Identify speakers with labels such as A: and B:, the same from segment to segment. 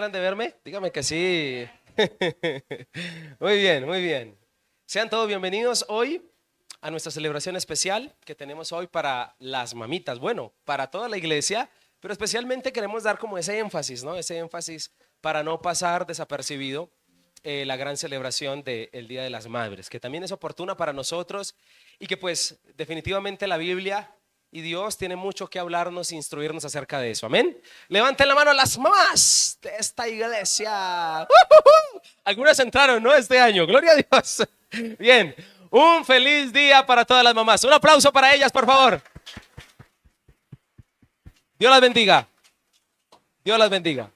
A: ¿De verme? Dígame que sí. Muy bien, muy bien. Sean todos bienvenidos hoy a nuestra celebración especial que tenemos hoy para las mamitas. Bueno, para toda la iglesia, pero especialmente queremos dar como ese énfasis, ¿no? Ese énfasis para no pasar desapercibido la gran celebración del Día de las Madres, que también es oportuna para nosotros y que pues definitivamente la Biblia y Dios tiene mucho que hablarnos e instruirnos acerca de eso. Amén. Levanten la mano las mamás de esta iglesia. Algunas entraron, ¿no? Este año. Gloria a Dios. Bien. Un feliz día para todas las mamás. Un aplauso para ellas, por favor. Dios las bendiga. Dios las bendiga.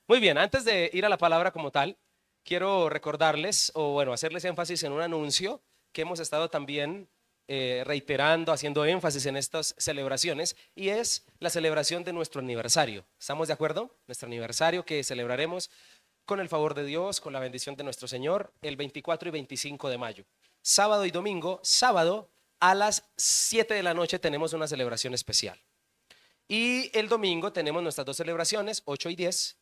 A: Muy bien, antes de ir a la palabra como tal, quiero recordarles, o bueno, hacerles énfasis en un anuncio que hemos estado también reiterando, haciendo énfasis en estas celebraciones, y es la celebración de nuestro aniversario. ¿Estamos de acuerdo? Nuestro aniversario que celebraremos con el favor de Dios, con la bendición de nuestro Señor, el 24 y 25 de mayo. Sábado y domingo, sábado a las 7 de la noche tenemos una celebración especial. Y el domingo tenemos nuestras dos celebraciones, 8 y 10.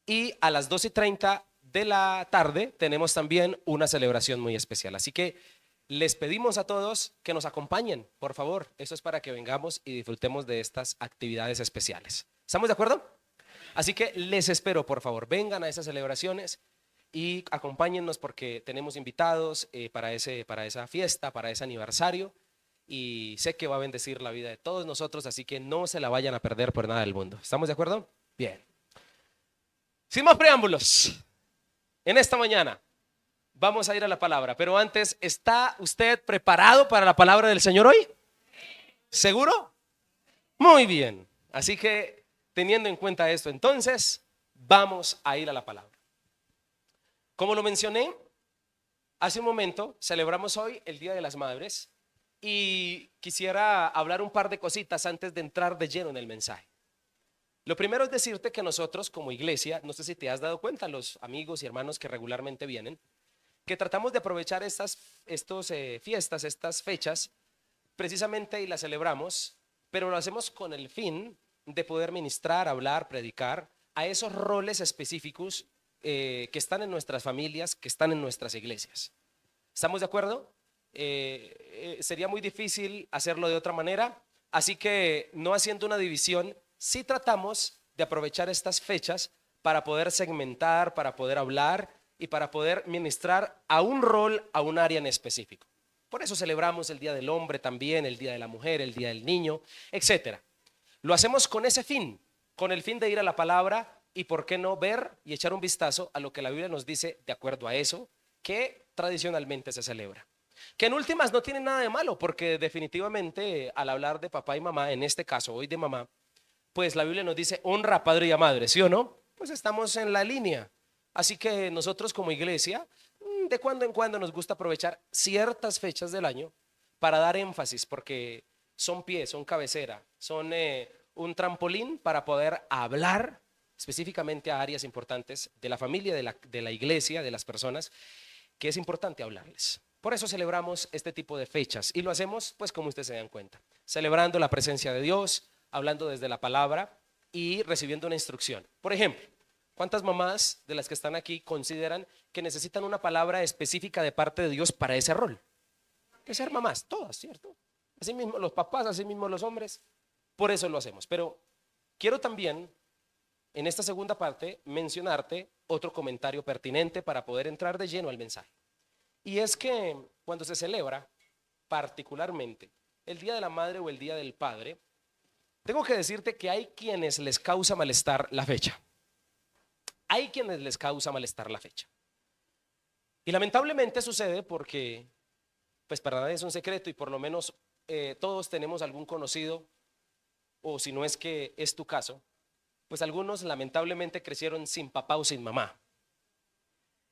A: Y a las 2:30 de la tarde tenemos también una celebración muy especial. Así que les pedimos a todos que nos acompañen, por favor. Eso es para que vengamos y disfrutemos de estas actividades especiales. ¿Estamos de acuerdo? Así que les espero, por favor, vengan a esas celebraciones y acompáñennos porque tenemos invitados para esa fiesta, para ese aniversario. Y sé que va a bendecir la vida de todos nosotros, así que no se la vayan a perder por nada del mundo. ¿Estamos de acuerdo? Bien. Sin más preámbulos, en esta mañana vamos a ir a la palabra, pero antes, ¿está usted preparado para la palabra del Señor hoy? ¿Seguro? Muy bien. Así que, teniendo en cuenta esto, entonces, vamos a ir a la palabra. Como lo mencioné hace un momento, celebramos hoy el Día de las Madres y quisiera hablar un par de cositas antes de entrar de lleno en el mensaje. Lo primero es decirte que nosotros como iglesia, no sé si te has dado cuenta, los amigos y hermanos que regularmente vienen, que tratamos de aprovechar estas fiestas, estas fechas, precisamente y las celebramos, pero lo hacemos con el fin de poder ministrar, hablar, predicar a esos roles específicos que están en nuestras familias, que están en nuestras iglesias. ¿Estamos de acuerdo? Sería muy difícil hacerlo de otra manera, así que no haciendo una división, sí tratamos de aprovechar estas fechas para poder segmentar, para poder hablar y para poder ministrar a un rol, a un área en específico. Por eso celebramos el Día del Hombre también, el Día de la Mujer, el Día del Niño, etcétera. Lo hacemos con ese fin, con el fin de ir a la palabra y por qué no ver y echar un vistazo a lo que la Biblia nos dice de acuerdo a eso que tradicionalmente se celebra. Que en últimas no tiene nada de malo, porque definitivamente al hablar de papá y mamá, en este caso hoy de mamá, pues la Biblia nos dice honra a padre y a madre, ¿sí o no? Pues estamos en la línea. Así que nosotros como iglesia, de cuando en cuando nos gusta aprovechar ciertas fechas del año para dar énfasis, porque son pies, son cabecera, son un trampolín para poder hablar específicamente a áreas importantes de la familia, de la iglesia, de las personas, que es importante hablarles. Por eso celebramos este tipo de fechas y lo hacemos, pues como ustedes se dan cuenta, celebrando la presencia de Dios, hablando desde la palabra y recibiendo una instrucción. Por ejemplo, ¿cuántas mamás de las que están aquí consideran que necesitan una palabra específica de parte de Dios para ese rol? De ser mamás, todas, ¿cierto? Así mismo los papás, así mismo los hombres. Por eso lo hacemos. Pero quiero también, en esta segunda parte, mencionarte otro comentario pertinente para poder entrar de lleno al mensaje. Y es que cuando se celebra, particularmente, el Día de la Madre o el Día del Padre, tengo que decirte que hay quienes les causa malestar la fecha. Hay quienes les causa malestar la fecha. Y lamentablemente sucede porque, pues para nadie es un secreto y por lo menos todos tenemos algún conocido, o si no es que es tu caso, pues algunos lamentablemente crecieron sin papá o sin mamá.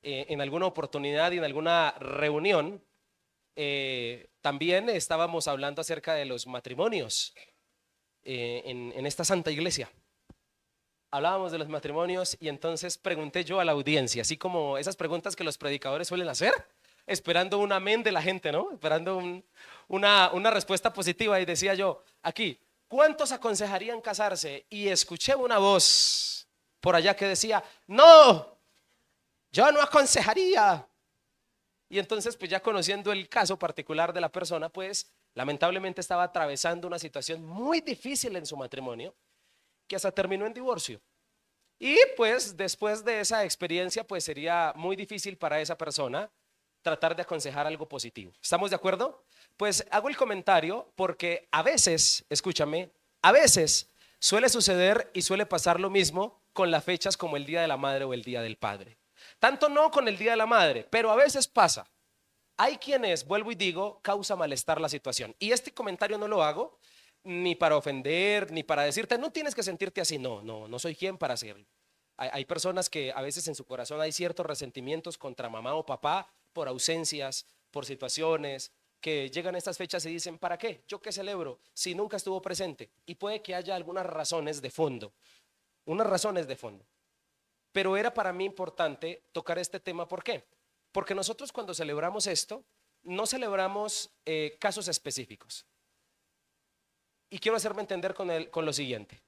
A: En alguna oportunidad y en alguna reunión, también estábamos hablando acerca de los matrimonios en esta santa iglesia. Hablábamos de los matrimonios y entonces pregunté yo a la audiencia, así como esas preguntas que los predicadores suelen hacer, esperando un amén de la gente, ¿no? Esperando una respuesta positiva y decía yo, aquí, ¿cuántos aconsejarían casarse? Y escuché una voz por allá que decía, no, yo no aconsejaría. Y entonces, pues ya conociendo el caso particular de la persona, pues lamentablemente estaba atravesando una situación muy difícil en su matrimonio, que hasta terminó en divorcio. Y pues después de esa experiencia, pues sería muy difícil para esa persona tratar de aconsejar algo positivo. ¿Estamos de acuerdo? Pues hago el comentario porque a veces, escúchame, a veces suele suceder y suele pasar lo mismo con las fechas como el Día de la Madre o el Día del Padre. Tanto no con el Día de la Madre, pero a veces pasa. Hay quienes, vuelvo y digo, causa malestar la situación. Y este comentario no lo hago ni para ofender, ni para decirte, no tienes que sentirte así. No, no, no soy quien para hacerlo. Hay personas que a veces en su corazón hay ciertos resentimientos contra mamá o papá por ausencias, por situaciones, que llegan a estas fechas y dicen, ¿para qué? ¿Yo qué celebro si nunca estuvo presente? Y puede que haya algunas razones de fondo, unas razones de fondo. Pero era para mí importante tocar este tema. ¿Por qué? Porque nosotros cuando celebramos esto, no celebramos casos específicos. Y quiero hacerme entender con lo siguiente.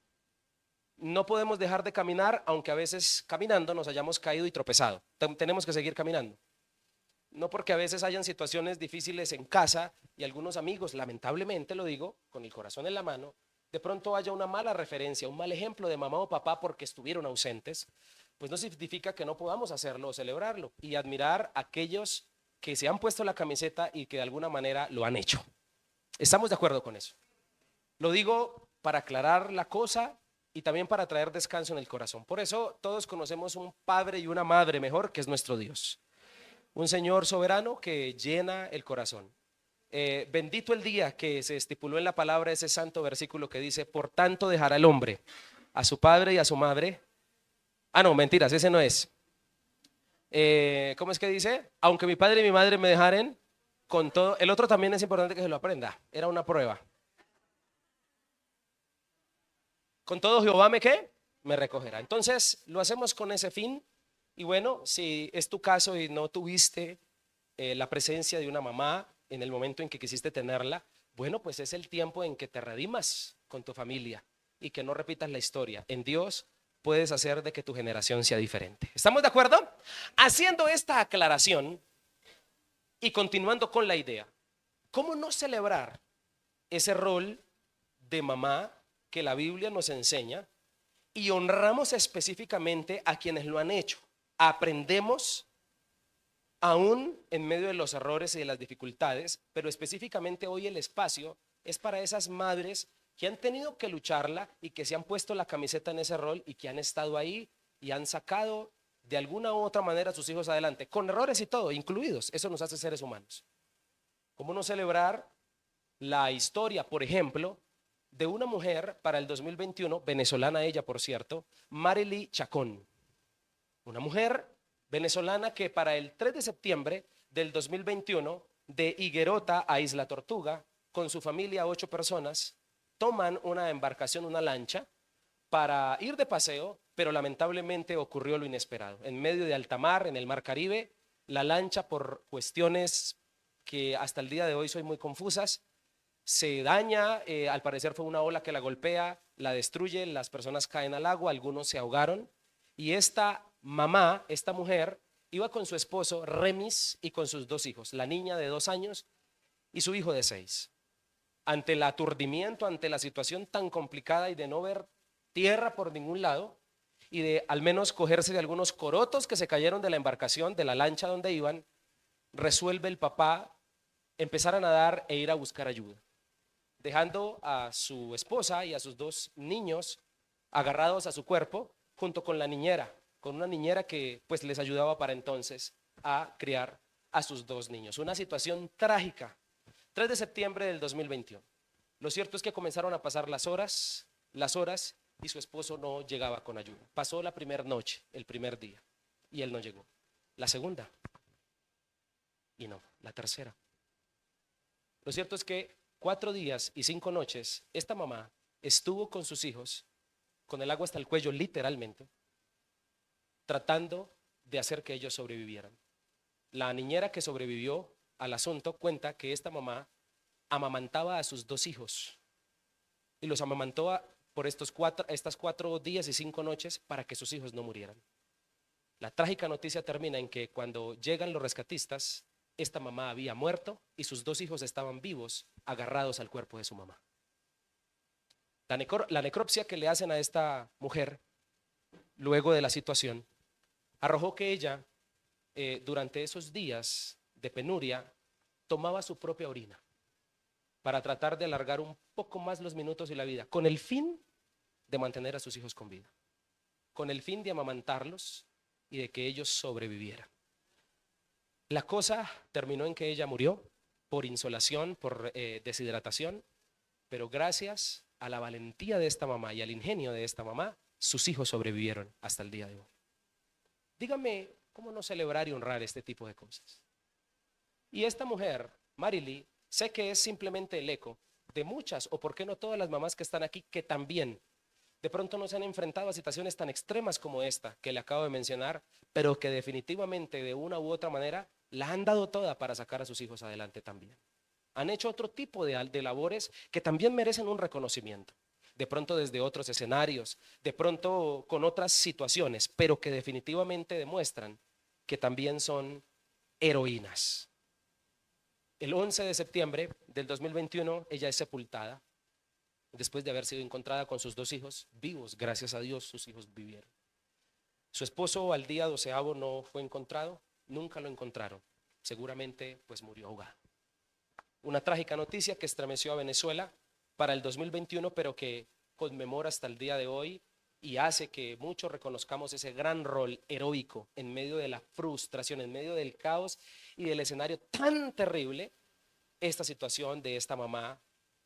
A: No podemos dejar de caminar, aunque a veces caminando nos hayamos caído y tropezado. Tenemos que seguir caminando. No porque a veces hayan situaciones difíciles en casa y algunos amigos, lamentablemente lo digo, con el corazón en la mano, de pronto haya una mala referencia, un mal ejemplo de mamá o papá porque estuvieron ausentes, pues no significa que no podamos hacerlo o celebrarlo y admirar a aquellos que se han puesto la camiseta y que de alguna manera lo han hecho. ¿Estamos de acuerdo con eso? Lo digo para aclarar la cosa y también para traer descanso en el corazón. Por eso todos conocemos un padre y una madre mejor, que es nuestro Dios. Un Señor soberano que llena el corazón. Bendito el día que se estipuló en la palabra ese santo versículo que dice, por tanto dejará el hombre a su padre y a su madre. Ah, no, mentiras, ese no es. ¿Cómo es que dice? Aunque mi padre y mi madre me dejaren, con todo. El otro también es importante que se lo aprenda. Era una prueba. Con todo Jehová me qué? Me recogerá. Entonces lo hacemos con ese fin. Y bueno, si es tu caso y no tuviste la presencia de una mamá en el momento en que quisiste tenerla, bueno, pues es el tiempo en que te redimas con tu familia y que no repitas la historia. En Dios puedes hacer de que tu generación sea diferente. ¿Estamos de acuerdo? Haciendo esta aclaración y continuando con la idea, ¿cómo no celebrar ese rol de mamá que la Biblia nos enseña y honramos específicamente a quienes lo han hecho? Aprendemos aún en medio de los errores y de las dificultades, pero específicamente hoy el espacio es para esas madres que han tenido que lucharla y que se han puesto la camiseta en ese rol y que han estado ahí y han sacado de alguna u otra manera a sus hijos adelante, con errores y todo, incluidos. Eso nos hace seres humanos. ¿Cómo no celebrar la historia, por ejemplo, de una mujer para el 2021, venezolana ella, por cierto, Marily Chacón? Una mujer venezolana que para el 3 de septiembre del 2021, de Higuerota a Isla Tortuga, con su familia, 8 personas, toman una embarcación, una lancha, para ir de paseo, pero lamentablemente ocurrió lo inesperado. En medio de alta mar, en el mar Caribe, la lancha, por cuestiones que hasta el día de hoy son muy confusas, se daña, al parecer fue una ola que la golpea, la destruye, las personas caen al agua, algunos se ahogaron y esta mamá, esta mujer, iba con su esposo Remis y con sus 2 hijos, la niña de 2 años y su hijo de 6. Ante el aturdimiento, ante la situación tan complicada y de no ver tierra por ningún lado y de al menos cogerse de algunos corotos que se cayeron de la embarcación, de la lancha donde iban, resuelve el papá empezar a nadar e ir a buscar ayuda, dejando a su esposa y a sus 2 niños agarrados a su cuerpo junto con la niñera, con una niñera que pues les ayudaba para entonces a criar a sus 2 niños. Una situación trágica. 3 de septiembre del 2021. Lo cierto es que comenzaron a pasar las horas y su esposo no llegaba con ayuda. Pasó la primera noche, el primer día, y él no llegó. La segunda, y no, la tercera. Lo cierto es que 4 días y 5 noches, esta mamá estuvo con sus hijos, con el agua hasta el cuello literalmente, tratando de hacer que ellos sobrevivieran. La niñera que sobrevivió al asunto cuenta que esta mamá amamantaba a sus 2 hijos y los amamantó por estas 4 días y 5 noches para que sus hijos no murieran. La trágica noticia termina en que cuando llegan los rescatistas, esta mamá había muerto y sus 2 hijos estaban vivos, agarrados al cuerpo de su mamá. La necropsia que le hacen a esta mujer, luego de la situación, arrojó que ella, durante esos días de penuria, tomaba su propia orina para tratar de alargar un poco más los minutos y la vida, con el fin de mantener a sus hijos con vida, con el fin de amamantarlos y de que ellos sobrevivieran. La cosa terminó en que ella murió por insolación, por deshidratación, pero gracias a la valentía de esta mamá y al ingenio de esta mamá, sus hijos sobrevivieron hasta el día de hoy. Dígame, ¿cómo no celebrar y honrar este tipo de cosas? Y esta mujer, Marilee, sé que es simplemente el eco de muchas, o por qué no todas las mamás que están aquí, que también de pronto no se han enfrentado a situaciones tan extremas como esta que le acabo de mencionar, pero que definitivamente de una u otra manera la han dado toda para sacar a sus hijos adelante también. Han hecho otro tipo de labores que también merecen un reconocimiento, de pronto desde otros escenarios, de pronto con otras situaciones, pero que definitivamente demuestran que también son heroínas. El 11 de septiembre del 2021 ella es sepultada después de haber sido encontrada con sus 2 hijos vivos. Gracias a Dios sus hijos vivieron. Su esposo al día 12º no fue encontrado, nunca lo encontraron, seguramente pues murió ahogado. Una trágica noticia que estremeció a Venezuela para el 2021, pero que conmemora hasta el día de hoy y hace que muchos reconozcamos ese gran rol heroico en medio de la frustración, en medio del caos y del escenario tan terrible, esta situación de esta mamá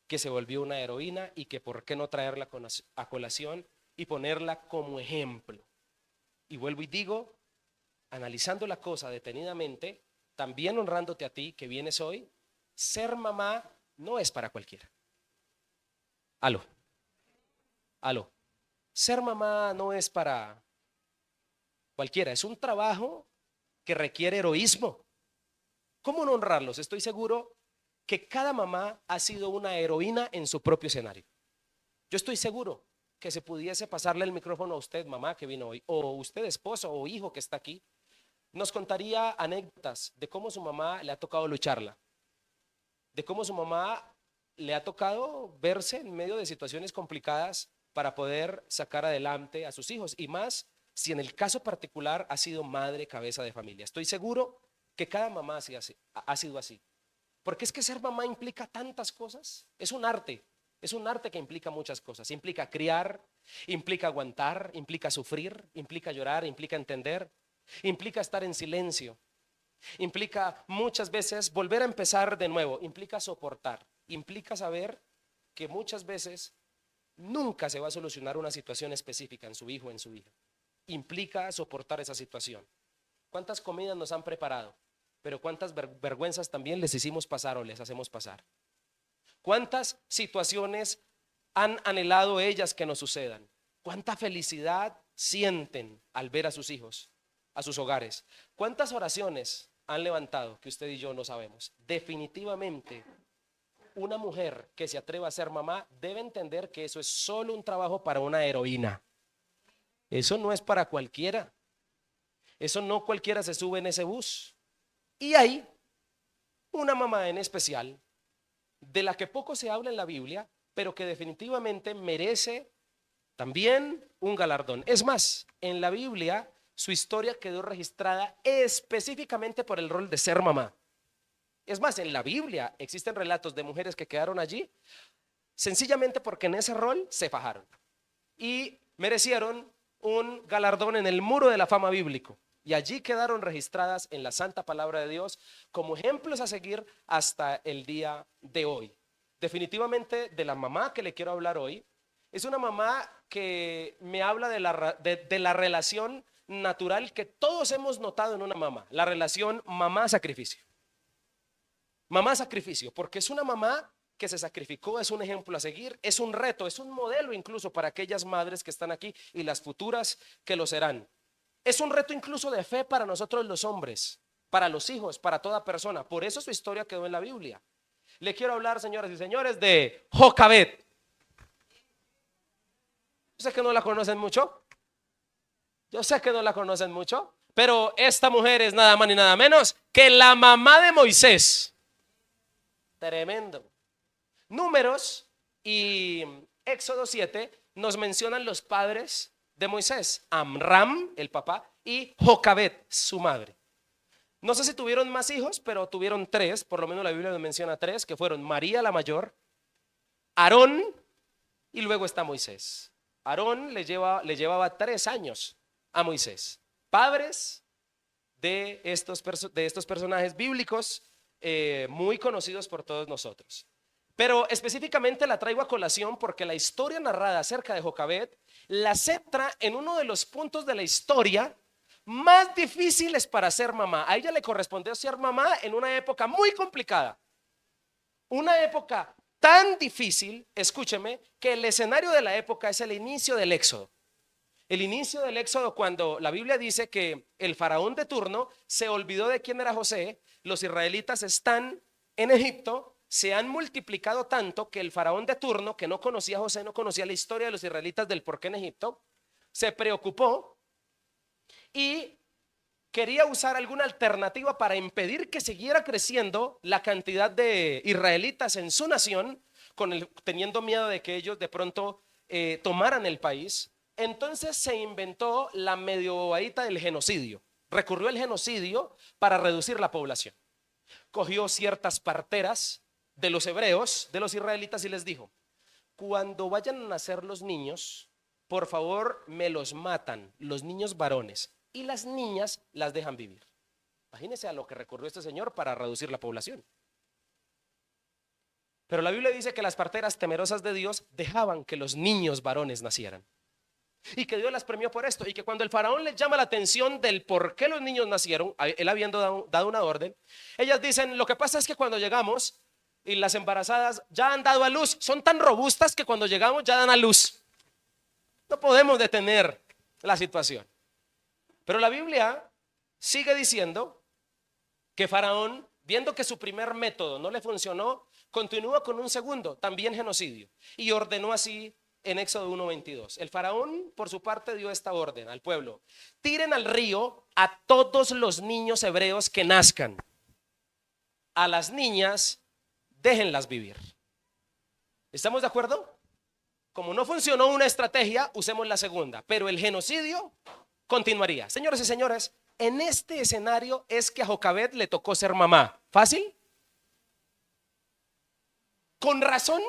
A: que se volvió una heroína y que por qué no traerla a colación y ponerla como ejemplo. Y vuelvo y digo, analizando la cosa detenidamente, también honrándote a ti que vienes hoy, ser mamá no es para cualquiera. Aló. Ser mamá no es para cualquiera, es un trabajo que requiere heroísmo. ¿Cómo no honrarlos? Estoy seguro que cada mamá ha sido una heroína en su propio escenario. Yo estoy seguro que se pudiese pasarle el micrófono a usted, mamá que vino hoy, o usted, esposo o hijo que está aquí, nos contaría anécdotas de cómo su mamá le ha tocado lucharla, de cómo su mamá le ha tocado verse en medio de situaciones complicadas para poder sacar adelante a sus hijos, y más si en el caso particular ha sido madre cabeza de familia. Estoy seguro que cada mamá ha sido así, porque es que ser mamá implica tantas cosas, es un arte que implica muchas cosas, implica criar, implica aguantar, implica sufrir, implica llorar, implica entender, implica estar en silencio, implica muchas veces volver a empezar de nuevo, implica soportar, implica saber que muchas veces nunca se va a solucionar una situación específica en su hijo o en su hija, implica soportar esa situación. ¿Cuántas comidas nos han preparado? Pero cuántas vergüenzas también les hicimos pasar o les hacemos pasar. ¿Cuántas situaciones han anhelado ellas que nos sucedan? ¿Cuánta felicidad sienten al ver a sus hijos, a sus hogares? ¿Cuántas oraciones han levantado que usted y yo no sabemos? Definitivamente, una mujer que se atreva a ser mamá debe entender que eso es solo un trabajo para una heroína. Eso no es para cualquiera. Eso no cualquiera se sube en ese bus. Y hay una mamá en especial de la que poco se habla en la Biblia, pero que definitivamente merece también un galardón. Es más, en la Biblia su historia quedó registrada específicamente por el rol de ser mamá. Es más, en la Biblia existen relatos de mujeres que quedaron allí sencillamente porque en ese rol se fajaron y merecieron un galardón en el muro de la fama bíblico. Y allí quedaron registradas en la santa palabra de Dios como ejemplos a seguir hasta el día de hoy. Definitivamente de la mamá que le quiero hablar hoy, es una mamá que me habla de la relación natural que todos hemos notado en una mamá, la relación mamá-sacrificio. Mamá-sacrificio, porque es una mamá que se sacrificó, es un ejemplo a seguir, es un reto, es un modelo incluso para aquellas madres que están aquí y las futuras que lo serán. Es un reto incluso de fe para nosotros los hombres, para los hijos, para toda persona. Por eso su historia quedó en la Biblia. Le quiero hablar, señoras y señores, de Jocabed. Yo sé que no la conocen mucho. Yo sé que no la conocen mucho. Pero esta mujer es nada más ni nada menos que la mamá de Moisés. Tremendo. Números y Éxodo 7 nos mencionan los padres de Moisés: Amram, el papá, y Jocabet, su madre. No sé si tuvieron más hijos, pero tuvieron tres, por lo menos la Biblia nos menciona tres, que fueron María la mayor, Aarón y luego está Moisés. Aarón le llevaba 3 años a Moisés. Padres de estos personajes bíblicos muy conocidos por todos nosotros. Pero específicamente la traigo a colación porque la historia narrada acerca de Jocabet la centra en uno de los puntos de la historia más difíciles para ser mamá. A ella le correspondió ser mamá en una época muy complicada, una época tan difícil, escúcheme, que el escenario de la época es el inicio del Éxodo. El inicio del Éxodo, cuando la Biblia dice que el faraón de turno se olvidó de quién era José. Los israelitas están en Egipto, se han multiplicado tanto que el faraón de turno, que no conocía a José, no conocía la historia de los israelitas del por qué en Egipto, se preocupó y quería usar alguna alternativa para impedir que siguiera creciendo la cantidad de israelitas en su nación, teniendo miedo de que ellos de pronto tomaran el país. Entonces se inventó la medio bobadita del genocidio. Recurrió al genocidio para reducir la población. Cogió ciertas parteras de los hebreos, de los israelitas, y les dijo: cuando vayan a nacer los niños, por favor me los matan, los niños varones, y las niñas las dejan vivir. Imagínense a lo que recurrió este señor para reducir la población. Pero la Biblia dice que las parteras temerosas de Dios dejaban que los niños varones nacieran, y que Dios las premió por esto, y que cuando el faraón les llama la atención del por qué los niños nacieron, él habiendo dado una orden, ellas dicen: lo que pasa es que cuando llegamos y las embarazadas ya han dado a luz, son tan robustas que cuando llegamos ya dan a luz. No podemos detener la situación. Pero la Biblia sigue diciendo que Faraón, viendo que su primer método no le funcionó, continúa con un segundo, también genocidio, y ordenó así en Éxodo 1:22. El faraón por su parte dio esta orden al pueblo: tiren al río a todos los niños hebreos que nazcan, a las niñas déjenlas vivir. ¿Estamos de acuerdo? Como no funcionó una estrategia, usemos la segunda, pero el genocidio continuaría. Señores y señores, en este escenario es que a Jocabet le tocó ser mamá. ¿Fácil? Con razón,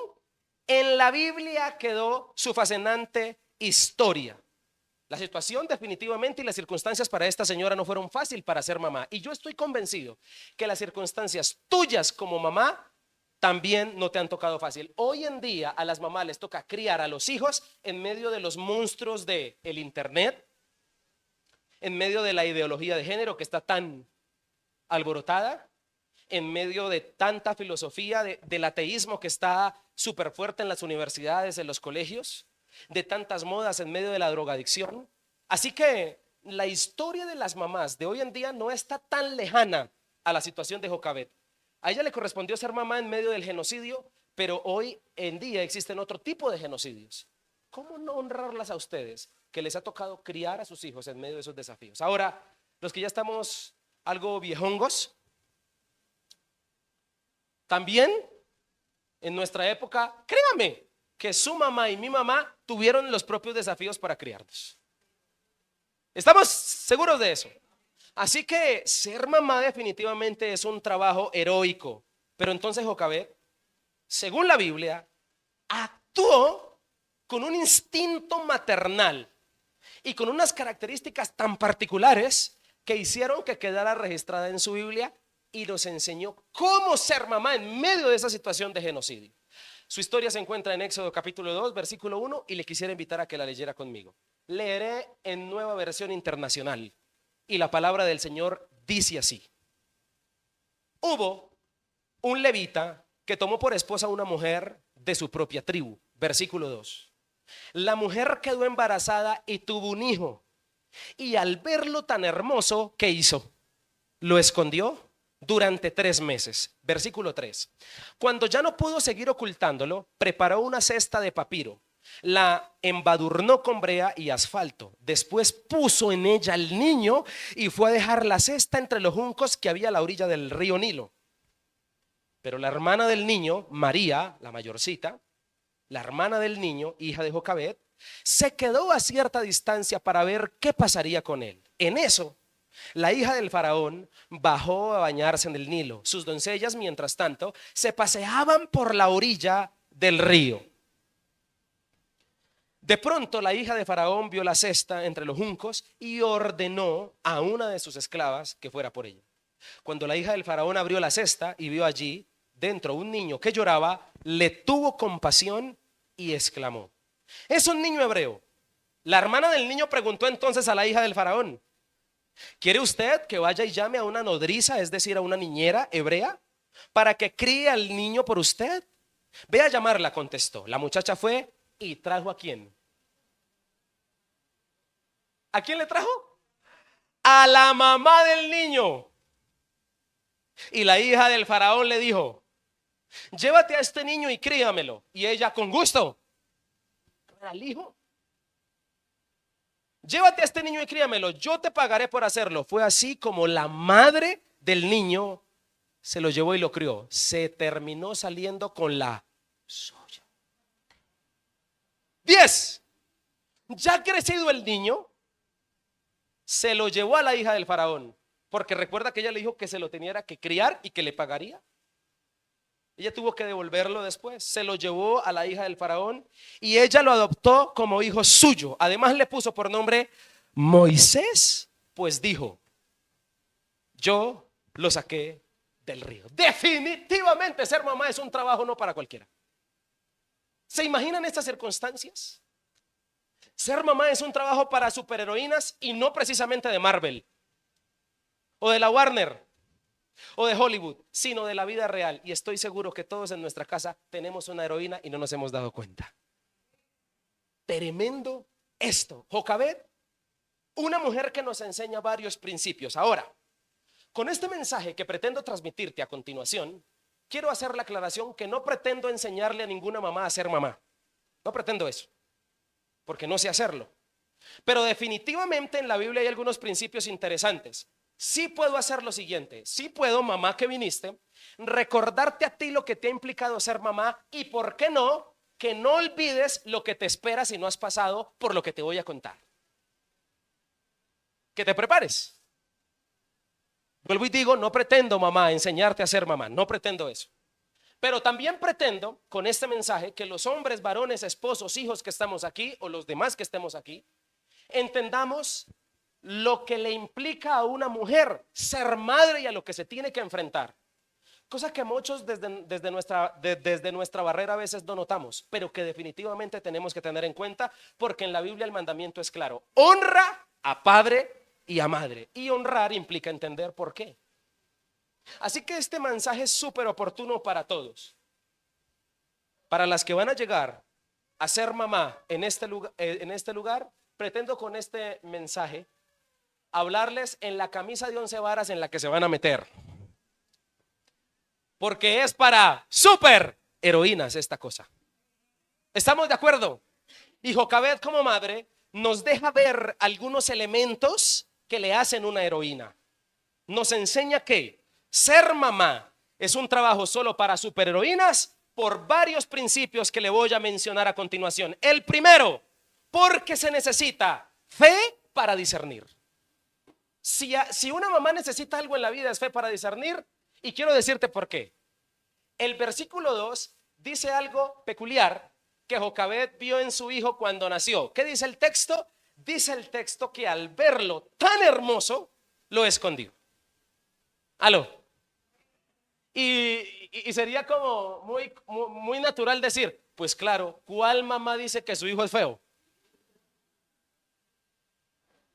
A: en la Biblia quedó su fascinante historia. La situación definitivamente y las circunstancias para esta señora no fueron fácil para ser mamá. Y yo estoy convencido que las circunstancias tuyas como mamá también no te han tocado fácil. Hoy en día a las mamás les toca criar a los hijos en medio de los monstruos del internet, en medio de la ideología de género que está tan alborotada, en medio de tanta filosofía del ateísmo que está súper fuerte en las universidades, en los colegios, de tantas modas, en medio de la drogadicción. Así que la historia de las mamás de hoy en día no está tan lejana a la situación de Jocabet. A ella le correspondió ser mamá en medio del genocidio, pero hoy en día existen otro tipo de genocidios. ¿Cómo no honrarlas a ustedes, que les ha tocado criar a sus hijos en medio de esos desafíos? Ahora, los que ya estamos algo viejongos, también en nuestra época, créame que su mamá y mi mamá tuvieron los propios desafíos para criarnos. ¿Estamos seguros de eso? Así que ser mamá definitivamente es un trabajo heroico. Pero entonces Jocabet, según la Biblia, actuó con un instinto maternal y con unas características tan particulares que hicieron que quedara registrada en su Biblia, y nos enseñó cómo ser mamá en medio de esa situación de genocidio. Su historia se encuentra en Éxodo capítulo 2, versículo 1, y le quisiera invitar a que la leyera conmigo. Leeré en Nueva Versión Internacional, y la palabra del Señor dice así: hubo un levita que tomó por esposa a una mujer de su propia tribu. Versículo 2. La mujer quedó embarazada y tuvo un hijo, y al verlo tan hermoso, ¿qué hizo? Lo escondió durante 3 meses. Versículo 3. Cuando ya no pudo seguir ocultándolo, preparó una cesta de papiro, la embadurnó con brea y asfalto. Después puso en ella el niño y fue a dejar la cesta entre los juncos que había a la orilla del río Nilo. Pero la hermana del niño, María, la mayorcita, la hermana del niño, hija de Jocabed, se quedó a cierta distancia para ver qué pasaría con él. En eso, la hija del faraón bajó a bañarse en el Nilo. Sus doncellas, mientras tanto, se paseaban por la orilla del río. De pronto la hija de Faraón vio la cesta entre los juncos y ordenó a una de sus esclavas que fuera por ella. Cuando la hija del Faraón abrió la cesta y vio allí dentro un niño que lloraba, le tuvo compasión y exclamó: es un niño hebreo. La hermana del niño preguntó entonces a la hija del Faraón: ¿quiere usted que vaya y llame a una nodriza, es decir, a una niñera hebrea, para que críe al niño por usted? Ve a llamarla, contestó. La muchacha fue y trajo ¿a quién? ¿A quién le trajo? A la mamá del niño. Y la hija del faraón le dijo: llévate a este niño y críamelo. Y ella, con gusto. Al hijo: llévate a este niño y críamelo, yo te pagaré por hacerlo. Fue así como la madre del niño se lo llevó y lo crió. Se terminó saliendo con la suya. 10. Ya crecido el niño, se lo llevó a la hija del faraón, porque recuerda que ella le dijo que se lo tenía que criar y que le pagaría. Ella tuvo que devolverlo después. Se lo llevó a la hija del faraón y ella lo adoptó como hijo suyo. Además le puso por nombre Moisés, pues dijo: yo lo saqué del río. Definitivamente ser mamá es un trabajo no para cualquiera. ¿Se imaginan estas circunstancias? Ser mamá es un trabajo para superheroínas y no precisamente de Marvel o de la Warner o de Hollywood, sino de la vida real. Y estoy seguro que todos en nuestra casa tenemos una heroína y no nos hemos dado cuenta. Tremendo esto. Jocabed, una mujer que nos enseña varios principios. Ahora, con este mensaje que pretendo transmitirte a continuación, quiero hacer la aclaración que no pretendo enseñarle a ninguna mamá a ser mamá. No pretendo eso, porque no sé hacerlo. Pero definitivamente en la Biblia hay algunos principios interesantes. Sí puedo hacer lo siguiente: sí puedo, mamá que viniste, recordarte a ti lo que te ha implicado ser mamá y, ¿por qué no?, que no olvides lo que te espera si no has pasado por lo que te voy a contar. Que te prepares. Vuelvo y digo, no pretendo, mamá, enseñarte a ser mamá, no pretendo eso. Pero también pretendo con este mensaje que los hombres, varones, esposos, hijos que estamos aquí o los demás que estemos aquí, entendamos lo que le implica a una mujer ser madre y a lo que se tiene que enfrentar. Cosa que muchos desde nuestra barrera a veces no notamos, pero que definitivamente tenemos que tener en cuenta, porque en la Biblia el mandamiento es claro: honra a padre y a madre. Y honrar implica entender por qué. Así que este mensaje es súper oportuno para todos. Para las que van a llegar a ser mamá en este lugar, pretendo con este mensaje hablarles en la camisa de 11 varas en la que se van a meter, porque es para súper heroínas esta cosa. ¿Estamos de acuerdo? Y Jocabed, como madre, nos deja ver algunos elementos que le hacen una heroína. Nos enseña que ser mamá es un trabajo solo para superheroínas por varios principios que le voy a mencionar a continuación. El primero, porque se necesita fe para discernir. Si una mamá necesita algo en la vida, es fe para discernir, y quiero decirte por qué. El versículo 2 dice algo peculiar que Jocabed vio en su hijo cuando nació. ¿Qué dice el texto? Dice el texto que al verlo tan hermoso, lo escondió. ¿Aló? Y sería como muy natural decir: pues claro, ¿cuál mamá dice que su hijo es feo?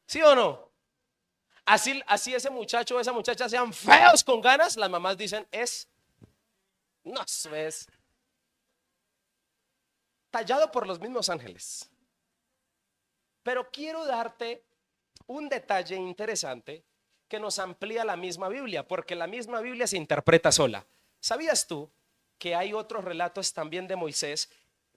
A: ¿Sí o no? Así ese muchacho o esa muchacha sean feos con ganas, las mamás dicen no es tallado por los mismos ángeles. Pero quiero darte un detalle interesante que nos amplía la misma Biblia, porque la misma Biblia se interpreta sola. ¿Sabías tú que hay otros relatos también de Moisés,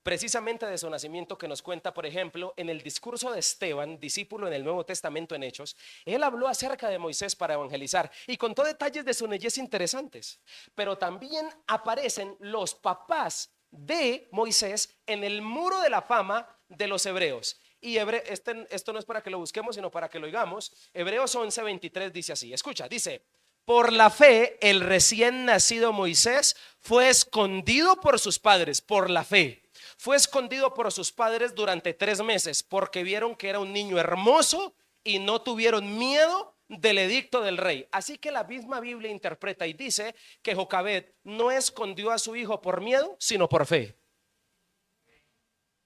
A: precisamente de su nacimiento, que nos cuenta, por ejemplo, en el discurso de Esteban, discípulo en el Nuevo Testamento en Hechos. Él habló acerca de Moisés para evangelizar y contó detalles de su niñez interesantes, pero también aparecen los papás de Moisés en el muro de la fama de los hebreos. Y esto no es para que lo busquemos, sino para que lo oigamos. Hebreos 11:23 dice así, escucha, dice: por la fe, el recién nacido Moisés fue escondido por sus padres, por la fe. Fue escondido por sus padres durante 3 meses porque vieron que era un niño hermoso y no tuvieron miedo del edicto del rey. Así que la misma Biblia interpreta y dice que Jocabed no escondió a su hijo por miedo, sino por fe.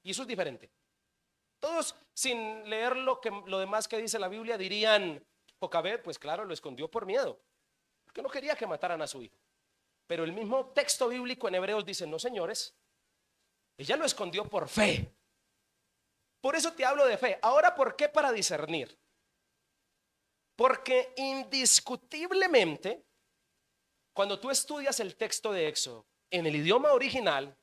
A: Y eso es diferente. Todos, sin leer lo demás que dice la Biblia, dirían: Jocabed, pues claro, lo escondió por miedo, porque no quería que mataran a su hijo. Pero el mismo texto bíblico en Hebreos dice: no, señores, ella lo escondió por fe. Por eso te hablo de fe. Ahora, ¿por qué? Para discernir. Porque indiscutiblemente, cuando tú estudias el texto de Éxodo en el idioma original,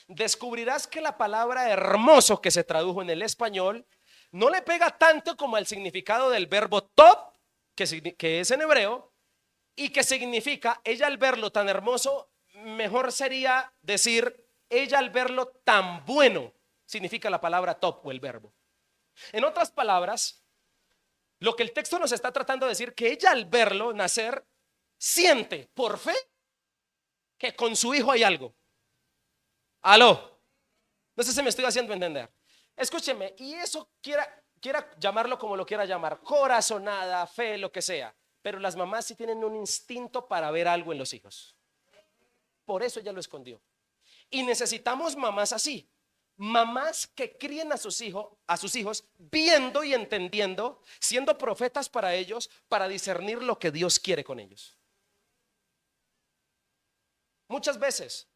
A: descubrirás que la palabra hermoso, que se tradujo en el español, no le pega tanto como al significado del verbo top, que es en hebreo, y que significa, ella al verlo tan hermoso, mejor sería decir, ella al verlo tan bueno, significa la palabra top o el verbo. En otras palabras, lo que el texto nos está tratando de decir, que ella al verlo nacer, siente por fe que con su hijo hay algo. Aló, no sé si me estoy haciendo entender. Escúcheme, y eso quiera llamarlo como lo quiera llamar, corazonada, fe, lo que sea, pero las mamás sí tienen un instinto para ver algo en los hijos. Por eso ella lo escondió. Y necesitamos mamás así, mamás que críen a sus hijos viendo y entendiendo, siendo profetas para ellos, para discernir lo que Dios quiere con ellos. Muchas veces,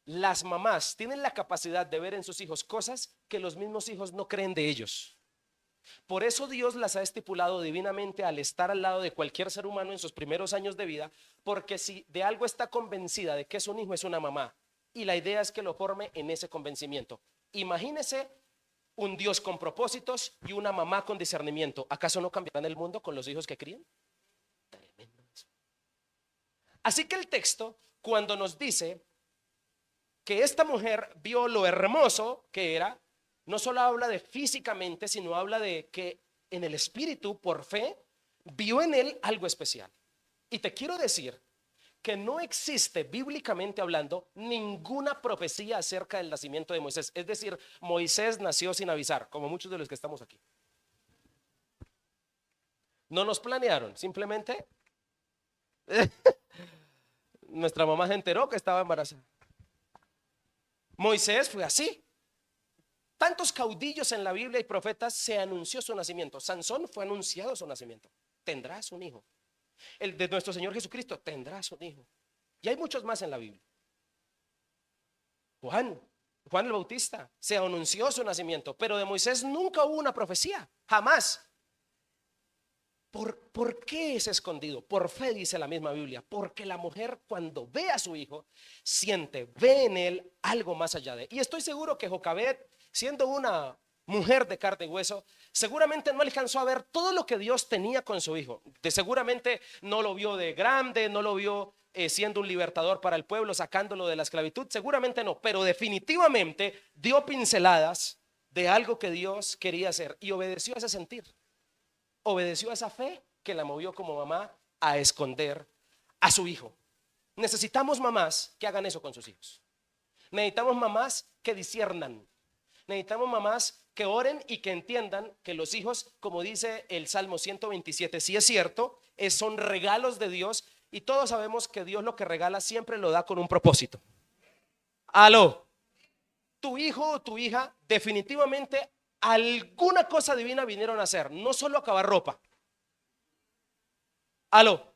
A: las mamás tienen la capacidad de ver en sus hijos cosas que los mismos hijos no creen de ellos. Por eso Dios las ha estipulado divinamente al estar al lado de cualquier ser humano en sus primeros años de vida, porque si de algo está convencida de que es un hijo, es una mamá, y la idea es que lo forme en ese convencimiento. Imagínese un Dios con propósitos y una mamá con discernimiento. ¿Acaso no cambiarán el mundo con los hijos que críen? Tremendo eso. Así que el texto, cuando nos dice que esta mujer vio lo hermoso que era, no solo habla de físicamente, sino habla de que en el espíritu, por fe, vio en él algo especial. Y te quiero decir que no existe, bíblicamente hablando, ninguna profecía acerca del nacimiento de Moisés. Es decir, Moisés nació sin avisar, como muchos de los que estamos aquí. No nos planearon, simplemente nuestra mamá se enteró que estaba embarazada. Moisés fue así. Tantos caudillos en la Biblia y profetas, se anunció su nacimiento. Sansón fue anunciado su nacimiento. Tendrás un hijo. El de nuestro Señor Jesucristo, tendrás un hijo. Y hay muchos más en la Biblia. Juan el Bautista, se anunció su nacimiento, pero de Moisés nunca hubo una profecía, jamás. ¿Por qué es escondido? Por fe, dice la misma Biblia. Porque la mujer, cuando ve a su hijo, ve en él algo más allá de. Y estoy seguro que Jocabed, siendo una mujer de carne y hueso, seguramente no alcanzó a ver todo lo que Dios tenía con su hijo. Seguramente no lo vio de grande, no lo vio siendo un libertador para el pueblo, sacándolo de la esclavitud. Seguramente no, pero definitivamente dio pinceladas de algo que Dios quería hacer y obedeció a ese sentir. Obedeció a esa fe que la movió como mamá a esconder a su hijo. Necesitamos mamás que hagan eso con sus hijos. Necesitamos mamás que disciernan. Necesitamos mamás que oren y que entiendan que los hijos, como dice el Salmo 127, sí es cierto, son regalos de Dios, y todos sabemos que Dios lo que regala siempre lo da con un propósito. Aló, tu hijo o tu hija definitivamente alguna cosa divina vinieron a hacer, no solo acabar ropa. Aló,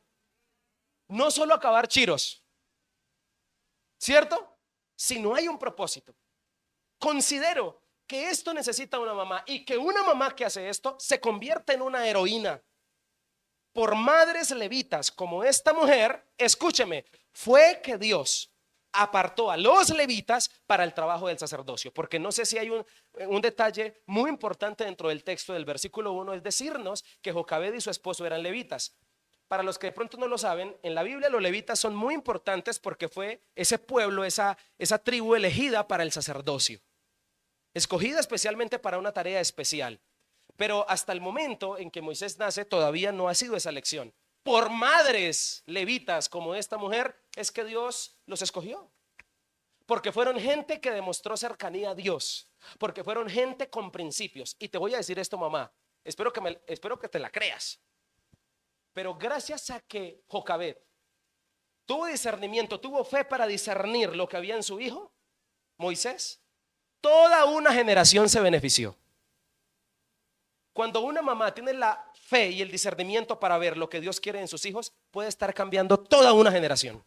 A: no solo acabar chiros, ¿cierto? Si no hay un propósito. Considero que esto necesita una mamá, y que una mamá que hace esto se convierte en una heroína. Por madres levitas como esta mujer, escúcheme, fue que Dios apartó a los levitas para el trabajo del sacerdocio, porque no sé si hay un detalle muy importante dentro del texto del versículo 1, es decirnos que Jocabed y su esposo eran levitas. Para los que de pronto no lo saben, en la Biblia los levitas son muy importantes porque fue ese pueblo, esa tribu elegida para el sacerdocio, escogida especialmente para una tarea especial. Pero hasta el momento en que Moisés nace todavía no ha sido esa elección. Por madres levitas como esta mujer es que Dios los escogió. Porque fueron gente que demostró cercanía a Dios. Porque fueron gente con principios. Y te voy a decir esto, mamá. Espero que te la creas. Pero gracias a que Jocabed tuvo discernimiento, tuvo fe para discernir lo que había en su hijo, Moisés, toda una generación se benefició. Cuando una mamá tiene la fe y el discernimiento para ver lo que Dios quiere en sus hijos, puede estar cambiando toda una generación.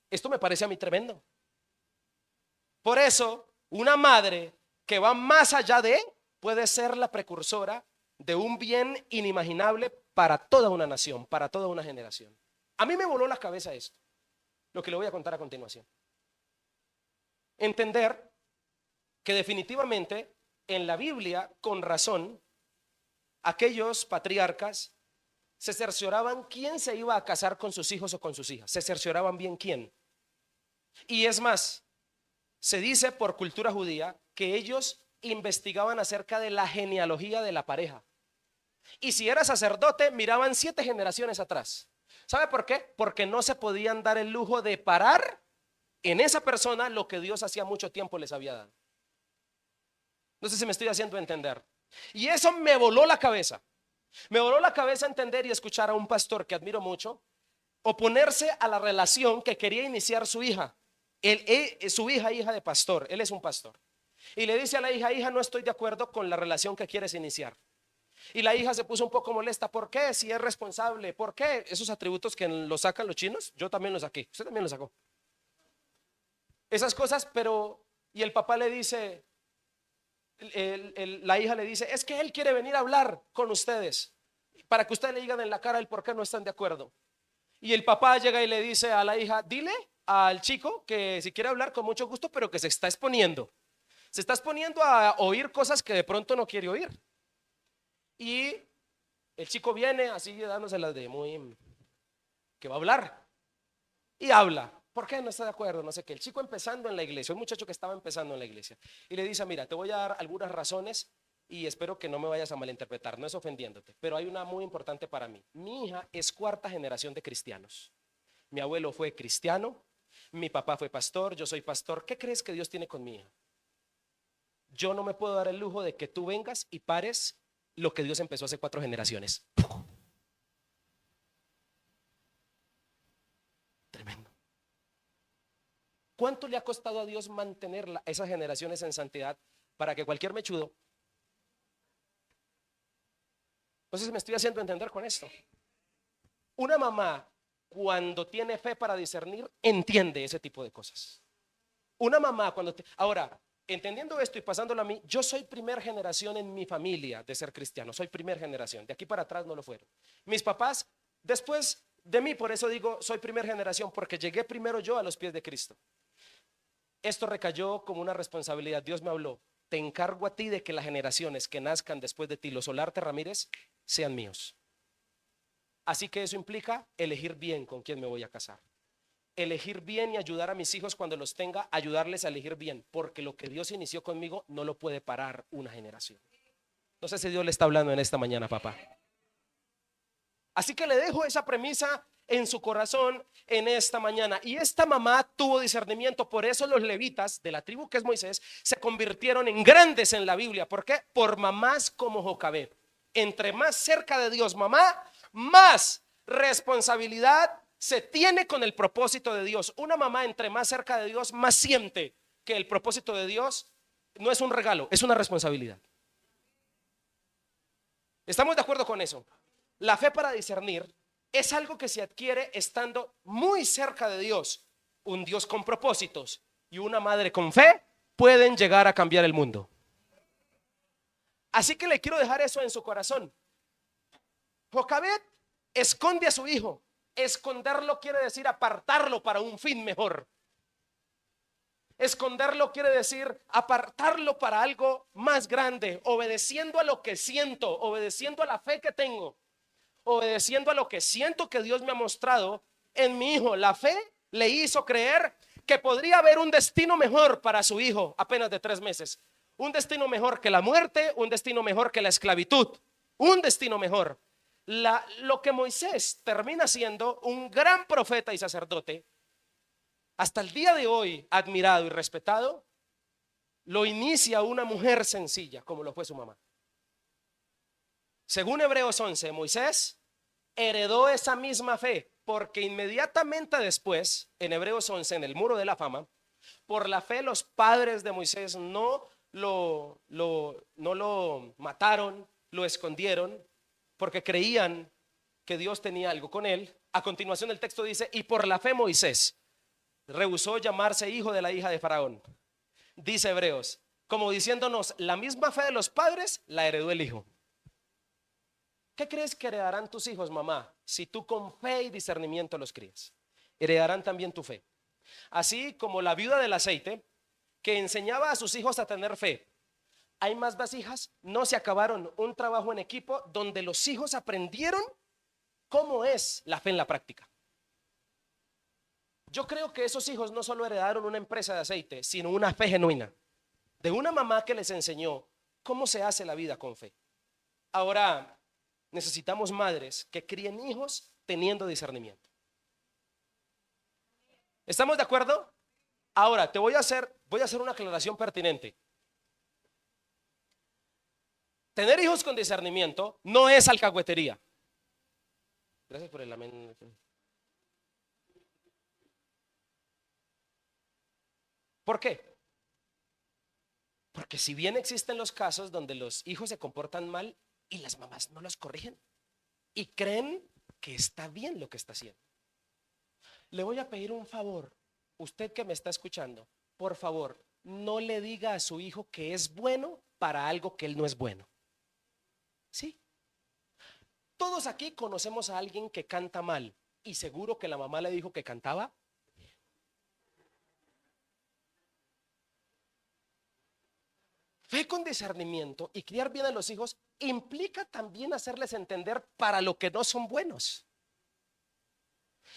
A: Esto me parece a mí tremendo. Por eso, una madre que va más allá puede ser la precursora de un bien inimaginable para toda una nación, para toda una generación. A mí me voló la cabeza esto, lo que le voy a contar a continuación. Entender que definitivamente en la Biblia, con razón, aquellos patriarcas se cercioraban quién se iba a casar con sus hijos o con sus hijas. Se cercioraban bien quién. Y es más, se dice por cultura judía que ellos investigaban acerca de la genealogía de la pareja. Y si era sacerdote, miraban 7 generaciones atrás. ¿Sabe por qué? Porque no se podían dar el lujo de parar en esa persona lo que Dios hacía mucho tiempo les había dado. No sé si me estoy haciendo entender. Y eso me voló la cabeza. Me voló la cabeza entender y escuchar a un pastor que admiro mucho oponerse a la relación que quería iniciar su hija. Su hija de pastor, él es un pastor. Y le dice a la hija, no estoy de acuerdo con la relación que quieres iniciar. Y la hija se puso un poco molesta. ¿Por qué? Si es responsable. ¿Por qué? Esos atributos que los sacan los chinos, yo también los saqué. Usted también los sacó. Esas cosas, pero... Y el papá le dice... la hija le dice, es que él quiere venir a hablar con ustedes para que ustedes le digan en la cara el por qué no están de acuerdo. Y el papá llega y le dice a la hija, dile al chico que si quiere hablar con mucho gusto, pero que se está exponiendo a oír cosas que de pronto no quiere oír. Y el chico viene así dándoselas de muy que va a hablar y habla. ¿Por qué no está de acuerdo? No sé qué. El chico empezando en la iglesia, un muchacho que estaba empezando en la iglesia, y le dice, mira, te voy a dar algunas razones y espero que no me vayas a malinterpretar, no es ofendiéndote, pero hay una muy importante para mí. Mi hija es 4ª generación de cristianos. Mi abuelo fue cristiano, mi papá fue pastor, yo soy pastor. ¿Qué crees que Dios tiene con mi hija? Yo no me puedo dar el lujo de que tú vengas y pares lo que Dios empezó hace 4 generaciones. Tremendo. ¿Cuánto le ha costado a Dios mantener esas generaciones en santidad para que cualquier mechudo? No sé si me estoy haciendo entender con esto. Una mamá, cuando tiene fe para discernir, entiende ese tipo de cosas. Una mamá ahora, entendiendo esto y pasándolo a mí, yo soy primera generación en mi familia de ser cristiano, soy primera generación, de aquí para atrás no lo fueron. Mis papás, después de mí, por eso digo, soy primera generación, porque llegué primero yo a los pies de Cristo. Esto recayó como una responsabilidad. Dios me habló, te encargo a ti de que las generaciones que nazcan después de ti, los Olarte Ramírez, sean míos. Así que eso implica elegir bien con quién me voy a casar. Elegir bien y ayudar a mis hijos cuando los tenga, ayudarles a elegir bien, porque lo que Dios inició conmigo no lo puede parar una generación. No sé si Dios le está hablando en esta mañana, papá. Así que le dejo esa premisa en su corazón en esta mañana. Y esta mamá tuvo discernimiento, por eso los levitas de la tribu que es Moisés se convirtieron en grandes en la Biblia. ¿Por qué? Por mamás como Jocabed. Entre más cerca de Dios, mamá, más responsabilidad se tiene con el propósito de Dios. Una mamá entre más cerca de Dios, más siente que el propósito de Dios no es un regalo, es una responsabilidad. ¿Estamos de acuerdo con eso? La fe para discernir es algo que se adquiere estando muy cerca de Dios. Un Dios con propósitos y una madre con fe pueden llegar a cambiar el mundo. Así que le quiero dejar eso en su corazón. Jocabed esconde a su hijo Esconderlo quiere decir apartarlo para un fin mejor. Esconderlo quiere decir apartarlo para algo más grande, obedeciendo a lo que siento, obedeciendo a la fe que tengo, obedeciendo a lo que siento que Dios me ha mostrado en mi hijo. La fe le hizo creer que podría haber un destino mejor para su hijo apenas de 3 meses. Un destino mejor que la muerte, un destino mejor que la esclavitud, un destino mejor. Lo que Moisés termina siendo un gran profeta y sacerdote, hasta el día de hoy admirado y respetado, lo inicia una mujer sencilla como lo fue su mamá. Según Hebreos 11, Moisés heredó esa misma fe, porque inmediatamente después, en Hebreos 11, en el muro de la fama, por la fe los padres de Moisés no lo mataron, lo escondieron, porque creían que Dios tenía algo con él. A continuación el texto dice: y por la fe Moisés rehusó llamarse hijo de la hija de Faraón. Dice Hebreos, como diciéndonos, la misma fe de los padres la heredó el hijo. ¿Qué crees que heredarán tus hijos, mamá, si tú con fe y discernimiento los crías? Heredarán también tu fe. Así como la viuda del aceite, que enseñaba a sus hijos a tener fe. Hay más vasijas, no se acabaron, un trabajo en equipo donde los hijos aprendieron cómo es la fe en la práctica. Yo creo que esos hijos no solo heredaron una empresa de aceite, sino una fe genuina, de una mamá que les enseñó cómo se hace la vida con fe. Ahora necesitamos madres que críen hijos teniendo discernimiento. ¿Estamos de acuerdo? Ahora voy a hacer una aclaración pertinente. Tener hijos con discernimiento no es alcahuetería. Gracias por el amén. ¿Por qué? Porque si bien existen los casos donde los hijos se comportan mal y las mamás no los corrigen y creen que está bien lo que está haciendo. Le voy a pedir un favor, usted que me está escuchando, por favor, no le diga a su hijo que es bueno para algo que él no es bueno. ¿Sí? Todos aquí conocemos a alguien que canta mal y seguro que la mamá le dijo que cantaba. Fe con discernimiento y criar bien a los hijos implica también hacerles entender para lo que no son buenos.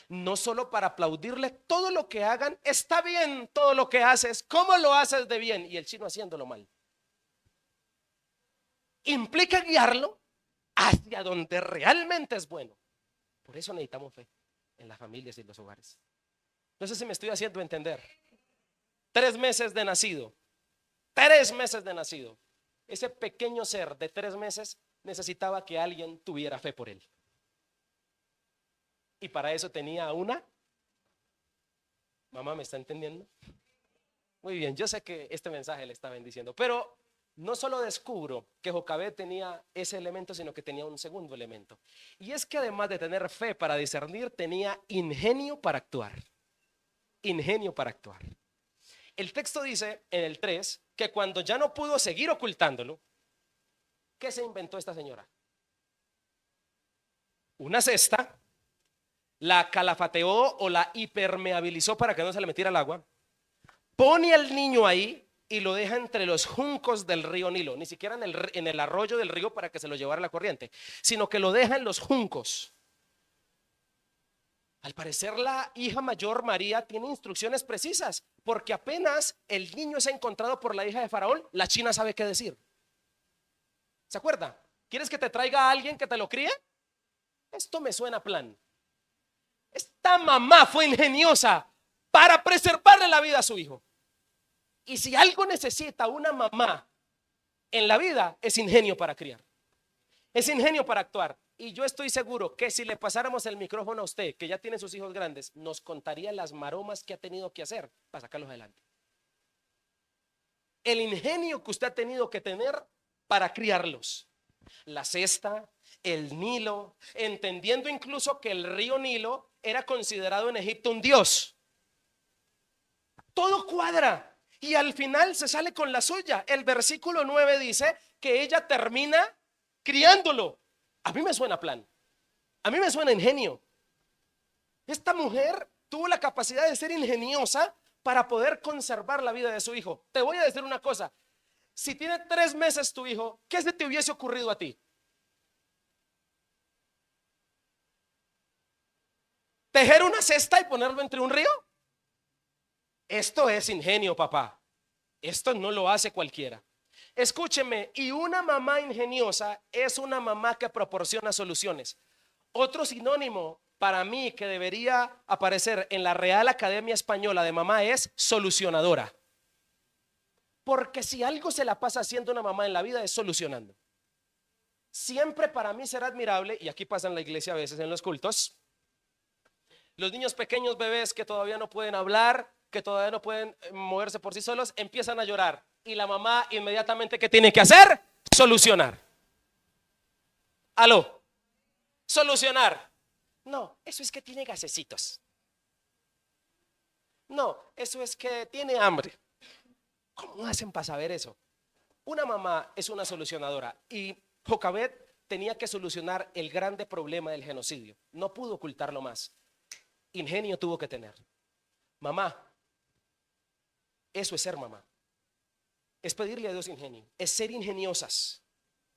A: No solo para aplaudirle todo lo que hagan, está bien todo lo que haces, ¿cómo lo haces de bien? Y el chino haciéndolo mal. Implica guiarlo hacia donde realmente es bueno. Por eso necesitamos fe en las familias y en los hogares. No sé si me estoy haciendo entender. 3 meses de nacido. 3 meses de nacido. Ese pequeño ser de 3 meses necesitaba que alguien tuviera fe por él. Y para eso tenía una. Mamá, ¿me está entendiendo? Muy bien, yo sé que este mensaje le está bendiciendo, pero no solo descubro que Jocabed tenía ese elemento, sino que tenía un segundo elemento. Y es que además de tener fe para discernir, tenía ingenio para actuar. Ingenio para actuar. El texto dice en el 3 que cuando ya no pudo seguir ocultándolo, ¿qué se inventó esta señora? Una cesta, la calafateó o la hipermeabilizó para que no se le metiera el agua, pone al niño ahí y lo deja entre los juncos del río Nilo, ni siquiera en el arroyo del río para que se lo llevara la corriente, sino que lo deja en los juncos. Al parecer la hija mayor María tiene instrucciones precisas, porque apenas el niño es encontrado por la hija de Faraón, la china sabe qué decir. ¿Se acuerda? ¿Quieres que te traiga a alguien que te lo críe? Esto me suena a plan. Esta mamá fue ingeniosa para preservarle la vida a su hijo. Y si algo necesita una mamá en la vida, es ingenio para criar. Es ingenio para actuar. Y yo estoy seguro que si le pasáramos el micrófono a usted, que ya tiene sus hijos grandes, nos contaría las maromas que ha tenido que hacer para sacarlos adelante. El ingenio que usted ha tenido que tener para criarlos. La cesta, el Nilo, entendiendo incluso que el río Nilo era considerado en Egipto un dios. Todo cuadra. Y al final se sale con la suya. El versículo 9 dice que ella termina criándolo. A mí me suena plan. A mí me suena ingenio. Esta mujer tuvo la capacidad de ser ingeniosa para poder conservar la vida de su hijo. Te voy a decir una cosa, si tiene 3 meses tu hijo, ¿qué se te hubiese ocurrido a ti? ¿Tejer una cesta y ponerlo entre un río? Esto es ingenio, papá. Esto no lo hace cualquiera. Escúcheme, y una mamá ingeniosa es una mamá que proporciona soluciones. Otro sinónimo para mí que debería aparecer en la Real Academia Española de mamá es solucionadora. Porque si algo se la pasa haciendo una mamá en la vida es solucionando. Siempre para mí será admirable, y aquí pasa en la iglesia a veces en los cultos, los niños pequeños, bebés que todavía no pueden hablar, que todavía no pueden moverse por sí solos, empiezan a llorar. Y la mamá inmediatamente, ¿qué tiene que hacer? Solucionar. Aló, solucionar. No, eso es que tiene gasecitos. No, eso es que tiene hambre. ¿Cómo hacen para saber eso? Una mamá es una solucionadora y Jocabed tenía que solucionar el grande problema del genocidio. No pudo ocultarlo más. Ingenio tuvo que tener. Mamá, eso es ser mamá. Es pedirle a Dios ingenio, es ser ingeniosas.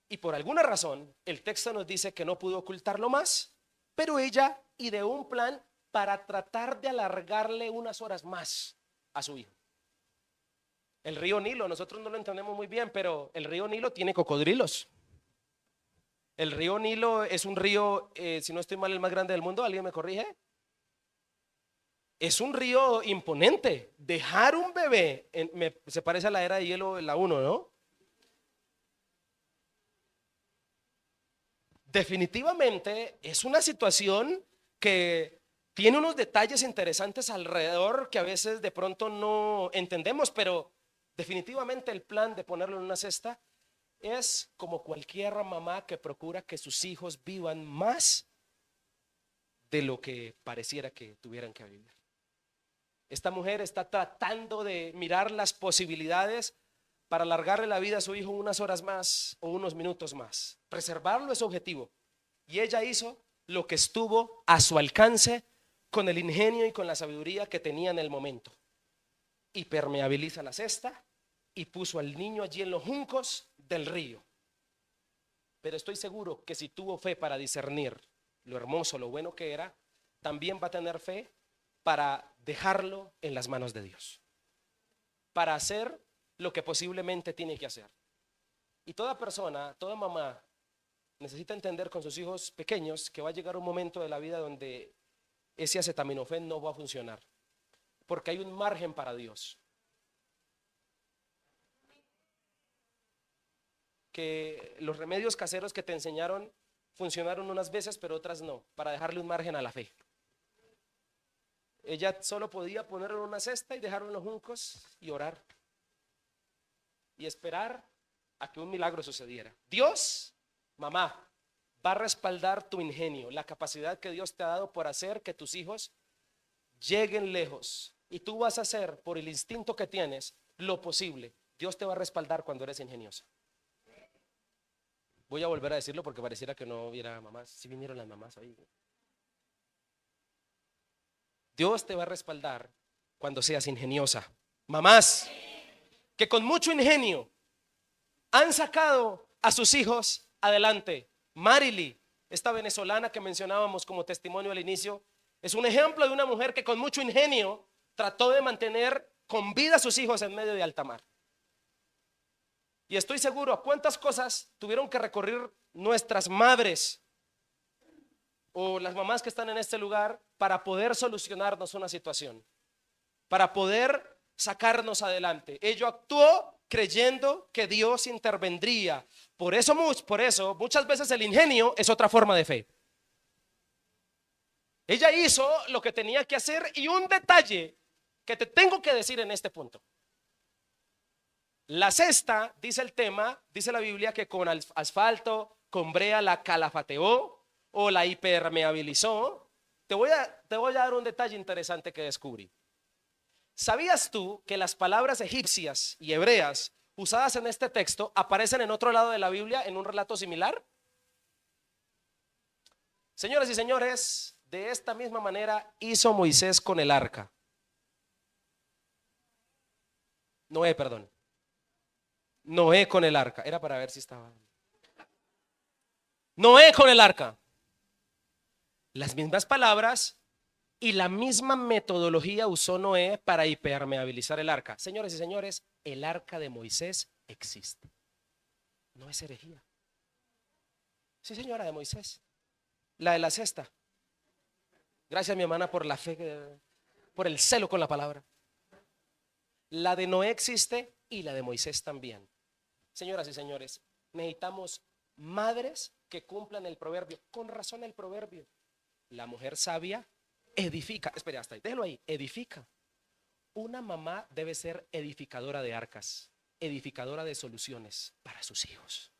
A: Y por alguna razón, el texto nos dice que no pudo ocultarlo más, pero ella ideó un plan para tratar de alargarle unas horas más a su hijo. El río Nilo, nosotros no lo entendemos muy bien, pero el río Nilo tiene cocodrilos. El río Nilo es un río, si no estoy mal, el más grande del mundo, ¿alguien me corrige? Es un río imponente. Dejar un bebé, se parece a la era de hielo, la 1, ¿no? Definitivamente es una situación que tiene unos detalles interesantes alrededor que a veces de pronto no entendemos, pero definitivamente el plan de ponerlo en una cesta es como cualquier mamá que procura que sus hijos vivan más de lo que pareciera que tuvieran que vivir. Esta mujer está tratando de mirar las posibilidades para alargarle la vida a su hijo unas horas más o unos minutos más. Preservarlo es su objetivo. Y ella hizo lo que estuvo a su alcance con el ingenio y con la sabiduría que tenía en el momento. Y permeabiliza la cesta y puso al niño allí en los juncos del río. Pero estoy seguro que si tuvo fe para discernir lo hermoso, lo bueno que era, también va a tener fe para dejarlo en las manos de Dios, para hacer lo que posiblemente tiene que hacer. Y toda persona, toda mamá necesita entender con sus hijos pequeños que va a llegar un momento de la vida donde ese acetaminofén no va a funcionar, porque hay un margen para Dios. Que los remedios caseros que te enseñaron funcionaron unas veces, pero otras no, para dejarle un margen a la fe. Ella solo podía ponerlo en una cesta y dejarlo en los juncos y orar y esperar a que un milagro sucediera. Dios, mamá, va a respaldar tu ingenio, la capacidad que Dios te ha dado por hacer que tus hijos lleguen lejos. Y tú vas a hacer por el instinto que tienes lo posible. Dios te va a respaldar cuando eres ingeniosa. Voy a volver a decirlo porque pareciera que no hubiera mamás. Si vinieron las mamás hoy. Dios te va a respaldar cuando seas ingeniosa. Mamás que con mucho ingenio han sacado a sus hijos adelante. Marily, esta venezolana que mencionábamos como testimonio al inicio, es un ejemplo de una mujer que con mucho ingenio trató de mantener con vida a sus hijos en medio de alta mar. Y estoy seguro a cuántas cosas tuvieron que recorrer nuestras madres o las mamás que están en este lugar para poder solucionarnos una situación, para poder sacarnos adelante. Ella actuó creyendo que Dios intervendría. Por eso muchas veces el ingenio es otra forma de fe. Ella hizo lo que tenía que hacer. Y un detalle que te tengo que decir en este punto: la cesta, dice el tema, dice la Biblia, que con asfalto, con brea la calafateó o la hipermeabilizó. Te voy a dar un detalle interesante que descubrí. ¿Sabías tú que las palabras egipcias y hebreas usadas en este texto aparecen en otro lado de la Biblia en un relato similar? Señoras y señores, De esta misma manera hizo Moisés con el arca. Noé, perdón. Noé con el arca. Era para ver si estaba. Noé con el arca. Las mismas palabras y la misma metodología usó Noé para impermeabilizar el arca. Señores y señores, el arca de Moisés existe. No es herejía. Sí, señora, de Moisés. La de la cesta. Gracias, mi hermana, por la fe, por el celo con la palabra. La de Noé existe y la de Moisés también. Señoras y señores, necesitamos madres que cumplan el proverbio. Con razón el proverbio. La mujer sabia edifica. Espere, hasta ahí, déjelo ahí. Edifica. Una mamá debe ser edificadora de arcas, edificadora de soluciones para sus hijos.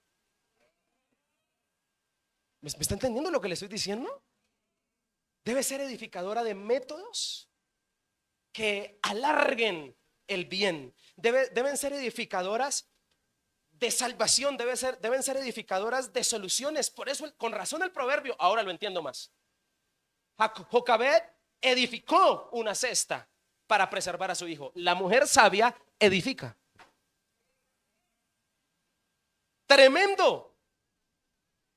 A: ¿Me está entendiendo lo que le estoy diciendo? Debe ser edificadora de métodos que alarguen el bien. Deben ser edificadoras de salvación, deben ser edificadoras de soluciones. Por eso, con razón el proverbio, ahora lo entiendo más. Jocabed edificó una cesta para preservar a su hijo. La mujer sabia edifica. Tremendo.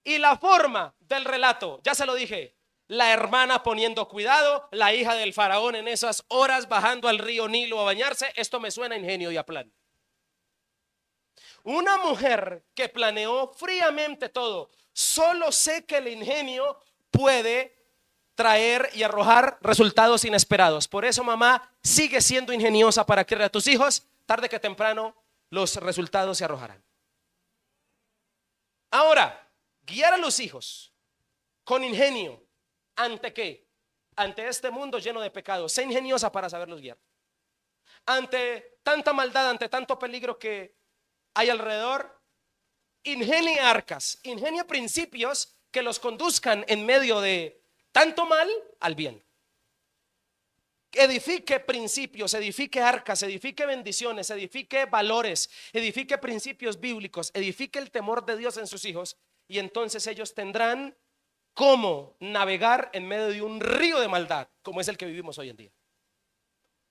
A: Y la forma del relato, ya se lo dije, la hermana poniendo cuidado, la hija del faraón en esas horas bajando al río Nilo a bañarse. Esto me suena a ingenio y a plan. Una mujer que planeó fríamente todo. Solo sé que el ingenio puede traer y arrojar resultados inesperados. Por eso, mamá, sigue siendo ingeniosa para criar a tus hijos. Tarde que temprano los resultados se arrojarán. Ahora, guiar a los hijos con ingenio. ¿Ante qué? Ante este mundo lleno de pecados. Sé ingeniosa para saberlos guiar. Ante tanta maldad, ante tanto peligro que hay alrededor, ingenia arcas, ingenia principios que los conduzcan en medio de tanto mal al bien. Edifique principios, edifique arcas, edifique bendiciones, edifique valores, edifique principios bíblicos, edifique el temor de Dios en sus hijos, y entonces ellos tendrán cómo navegar en medio de un río de maldad como es el que vivimos hoy en día.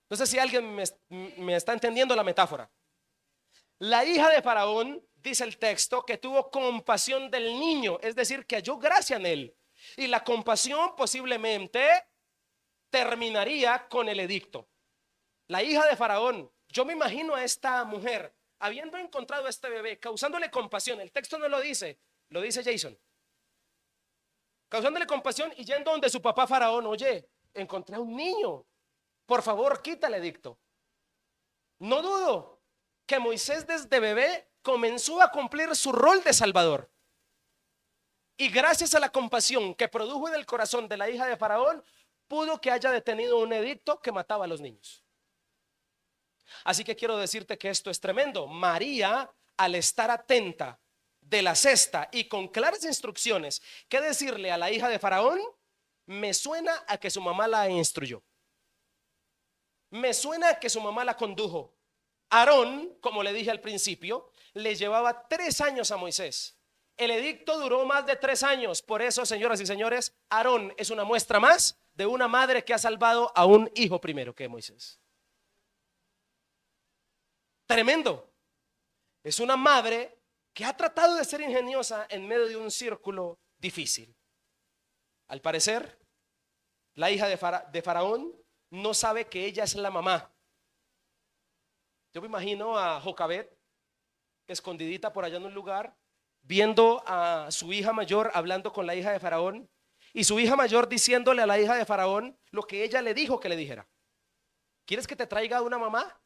A: No sé si alguien me está entendiendo la metáfora. La hija de Faraón, dice el texto, que tuvo compasión del niño, es decir, que halló gracia en él. Y la compasión posiblemente terminaría con el edicto. La hija de Faraón, yo me imagino a esta mujer habiendo encontrado a este bebé, causándole compasión. El texto no lo dice Jason. Causándole compasión y yendo donde su papá Faraón. Oye, encontré a un niño, por favor, quita el edicto. No dudo que Moisés desde bebé comenzó a cumplir su rol de salvador. Y gracias a la compasión que produjo en el corazón de la hija de Faraón, pudo que haya detenido un edicto que mataba a los niños. Así que quiero decirte que esto es tremendo. María, al estar atenta de la cesta y con claras instrucciones qué decirle a la hija de Faraón, me suena a que su mamá la instruyó. Me suena a que su mamá la condujo. Aarón, como le dije al principio, le llevaba 3 años a Moisés. El edicto duró más de 3 años. Por eso, señoras y señores, Aarón es una muestra más de una madre que ha salvado a un hijo primero que Moisés. Tremendo. Es una madre que ha tratado de ser ingeniosa en medio de un círculo difícil. Al parecer, la hija de Faraón no sabe que ella es la mamá. Yo me imagino a Jocabed escondidita por allá en un lugar, viendo a su hija mayor hablando con la hija de Faraón, y su hija mayor diciéndole a la hija de Faraón lo que ella le dijo que le dijera. ¿Quieres que te traiga una mamá?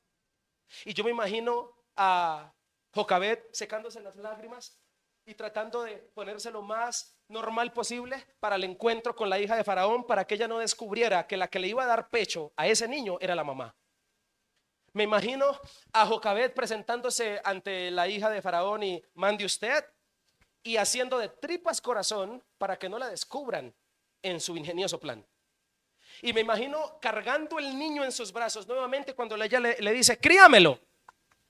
A: Y yo me imagino a Jocabed secándose las lágrimas y tratando de ponerse lo más normal posible para el encuentro con la hija de Faraón, para que ella no descubriera que la que le iba a dar pecho a ese niño era la mamá. Me imagino a Jocabed presentándose ante la hija de Faraón y mande usted, y haciendo de tripas corazón para que no la descubran en su ingenioso plan. Y me imagino cargando el niño en sus brazos nuevamente cuando ella le dice, críamelo,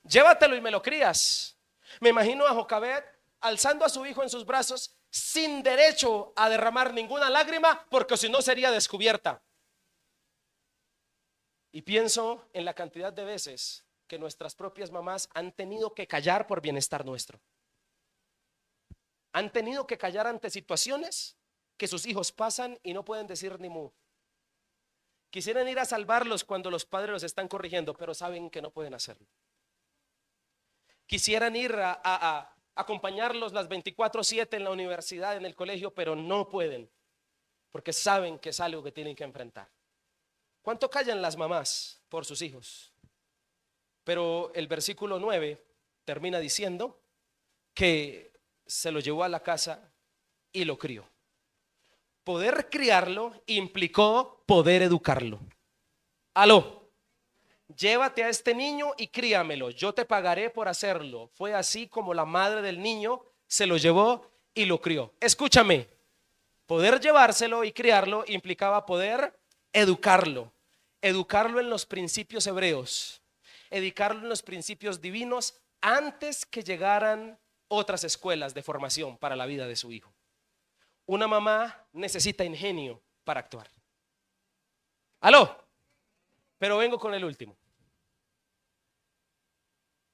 A: llévatelo y me lo crías. Me imagino a Jocabed alzando a su hijo en sus brazos sin derecho a derramar ninguna lágrima, porque si no sería descubierta. Y pienso en la cantidad de veces que nuestras propias mamás han tenido que callar por bienestar nuestro. Han tenido que callar ante situaciones que sus hijos pasan y no pueden decir ni mu. Quisieran ir a salvarlos cuando los padres los están corrigiendo, pero saben que no pueden hacerlo. Quisieran ir a acompañarlos las 24/7 en la universidad, en el colegio, pero no pueden, porque saben que es algo que tienen que enfrentar. ¿Cuánto callan las mamás por sus hijos? Pero el versículo 9 termina diciendo que se lo llevó a la casa y lo crió. Poder criarlo implicó poder educarlo. Aló. Llévate a este niño y críamelo, yo te pagaré por hacerlo. Fue así como la madre del niño se lo llevó y lo crió. Escúchame, poder llevárselo y criarlo implicaba poder educarlo. Educarlo en los principios hebreos, educarlo en los principios divinos antes que llegaran otras escuelas de formación para la vida de su hijo. Una mamá necesita ingenio para actuar. Aló. Pero vengo con el último.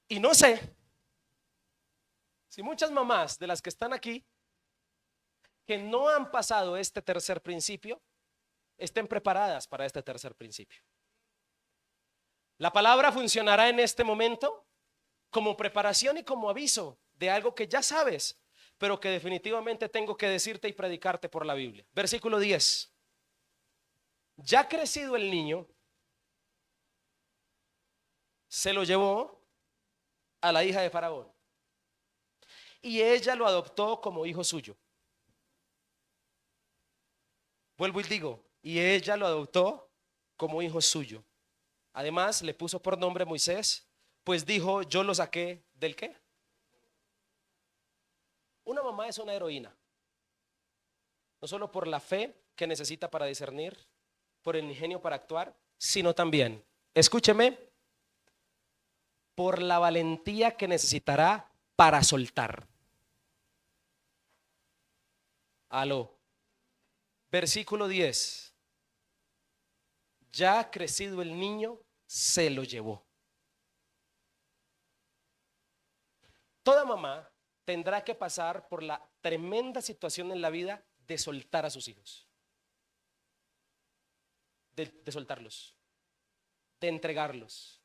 A: Y no sé si muchas mamás de las que están aquí, que no han pasado este tercer principio, estén preparadas para este tercer principio. La palabra funcionará en este momento como preparación y como aviso de algo que ya sabes, pero que definitivamente tengo que decirte y predicarte por la Biblia. Versículo 10. Ya crecido el niño, se lo llevó a la hija de Faraón y ella lo adoptó como hijo suyo. Vuelvo y digo, y ella lo adoptó como hijo suyo. Además le puso por nombre Moisés, pues dijo, yo lo saqué ¿del qué? Una mamá es una heroína, no solo por la fe que necesita para discernir, por el ingenio para actuar, sino también, escúcheme, por la valentía que necesitará para soltar. Aló. Versículo 10. Ya crecido el niño, se lo llevó. Toda mamá tendrá que pasar por la tremenda situación en la vida de soltar a sus hijos, de soltarlos, de entregarlos.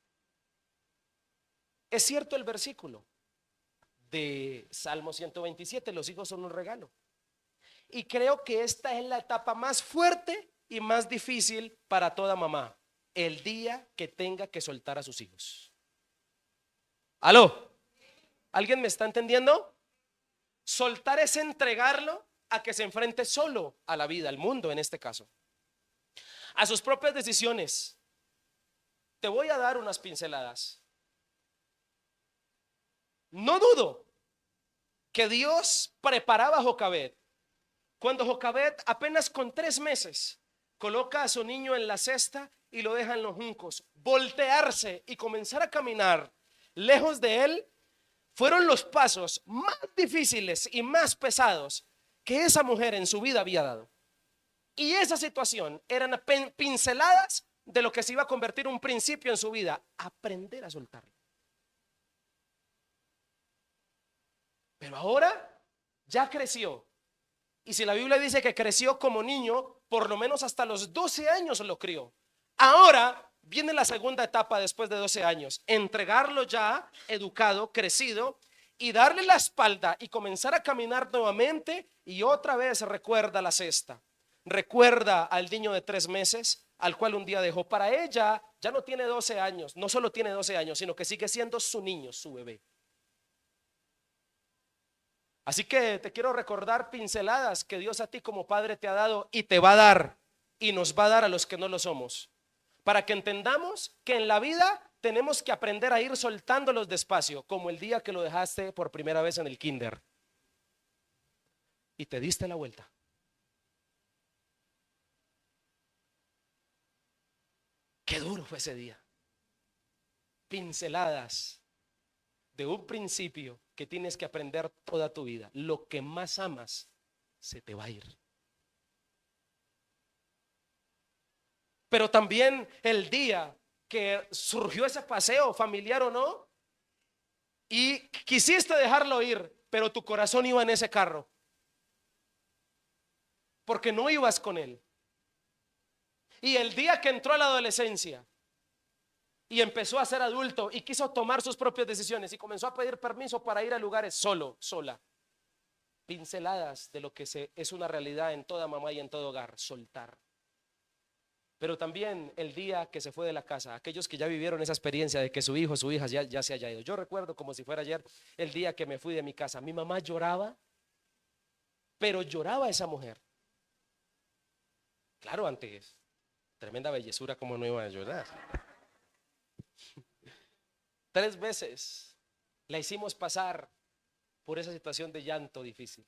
A: Es cierto el versículo de Salmo 127, los hijos son un regalo. Y creo que esta es la etapa más fuerte y más difícil para toda mamá, el día que tenga que soltar a sus hijos. ¿Aló? ¿Alguien me está entendiendo? Soltar es entregarlo a que se enfrente solo a la vida, al mundo en este caso, a sus propias decisiones. Te voy a dar unas pinceladas. No dudo que Dios preparaba a Jocabed cuando Jocabed apenas con 3 meses coloca a su niño en la cesta y lo deja en los juncos. Voltearse y comenzar a caminar lejos de él fueron los pasos más difíciles y más pesados que esa mujer en su vida había dado. Y esa situación eran pinceladas de lo que se iba a convertir un principio en su vida, aprender a soltarlo. Pero ahora ya creció. Y si la Biblia dice que creció como niño, por lo menos hasta los 12 años lo crió. Ahora viene la segunda etapa después de 12 años, entregarlo ya educado, crecido, y darle la espalda y comenzar a caminar nuevamente, y otra vez recuerda la cesta, recuerda al niño de 3 meses al cual un día dejó. Para ella ya no tiene 12 años, no solo tiene 12 años, sino que sigue siendo su niño, su bebé. Así que te quiero recordar pinceladas que Dios a ti como padre te ha dado y te va a dar, y nos va a dar a los que no lo somos, para que entendamos que en la vida tenemos que aprender a ir soltándolos despacio, como el día que lo dejaste por primera vez en el kinder y te diste la vuelta. Qué duro fue ese día. Pinceladas de un principio que tienes que aprender toda tu vida. Lo que más amas se te va a ir. Pero también el día que surgió ese paseo, familiar o no, y quisiste dejarlo ir, pero tu corazón iba en ese carro, porque no ibas con él. Y el día que entró a la adolescencia y empezó a ser adulto y quiso tomar sus propias decisiones y comenzó a pedir permiso para ir a lugares solo, sola. Pinceladas de lo que es una realidad en toda mamá y en todo hogar: soltar. Pero también el día que se fue de la casa, aquellos que ya vivieron esa experiencia de que su hijo, su hija ya se haya ido. Yo recuerdo como si fuera ayer el día que me fui de mi casa. Mi mamá lloraba, pero lloraba esa mujer. Claro, antes, tremenda bellezura, como no iba a llorar. 3 veces la hicimos pasar por esa situación de llanto difícil.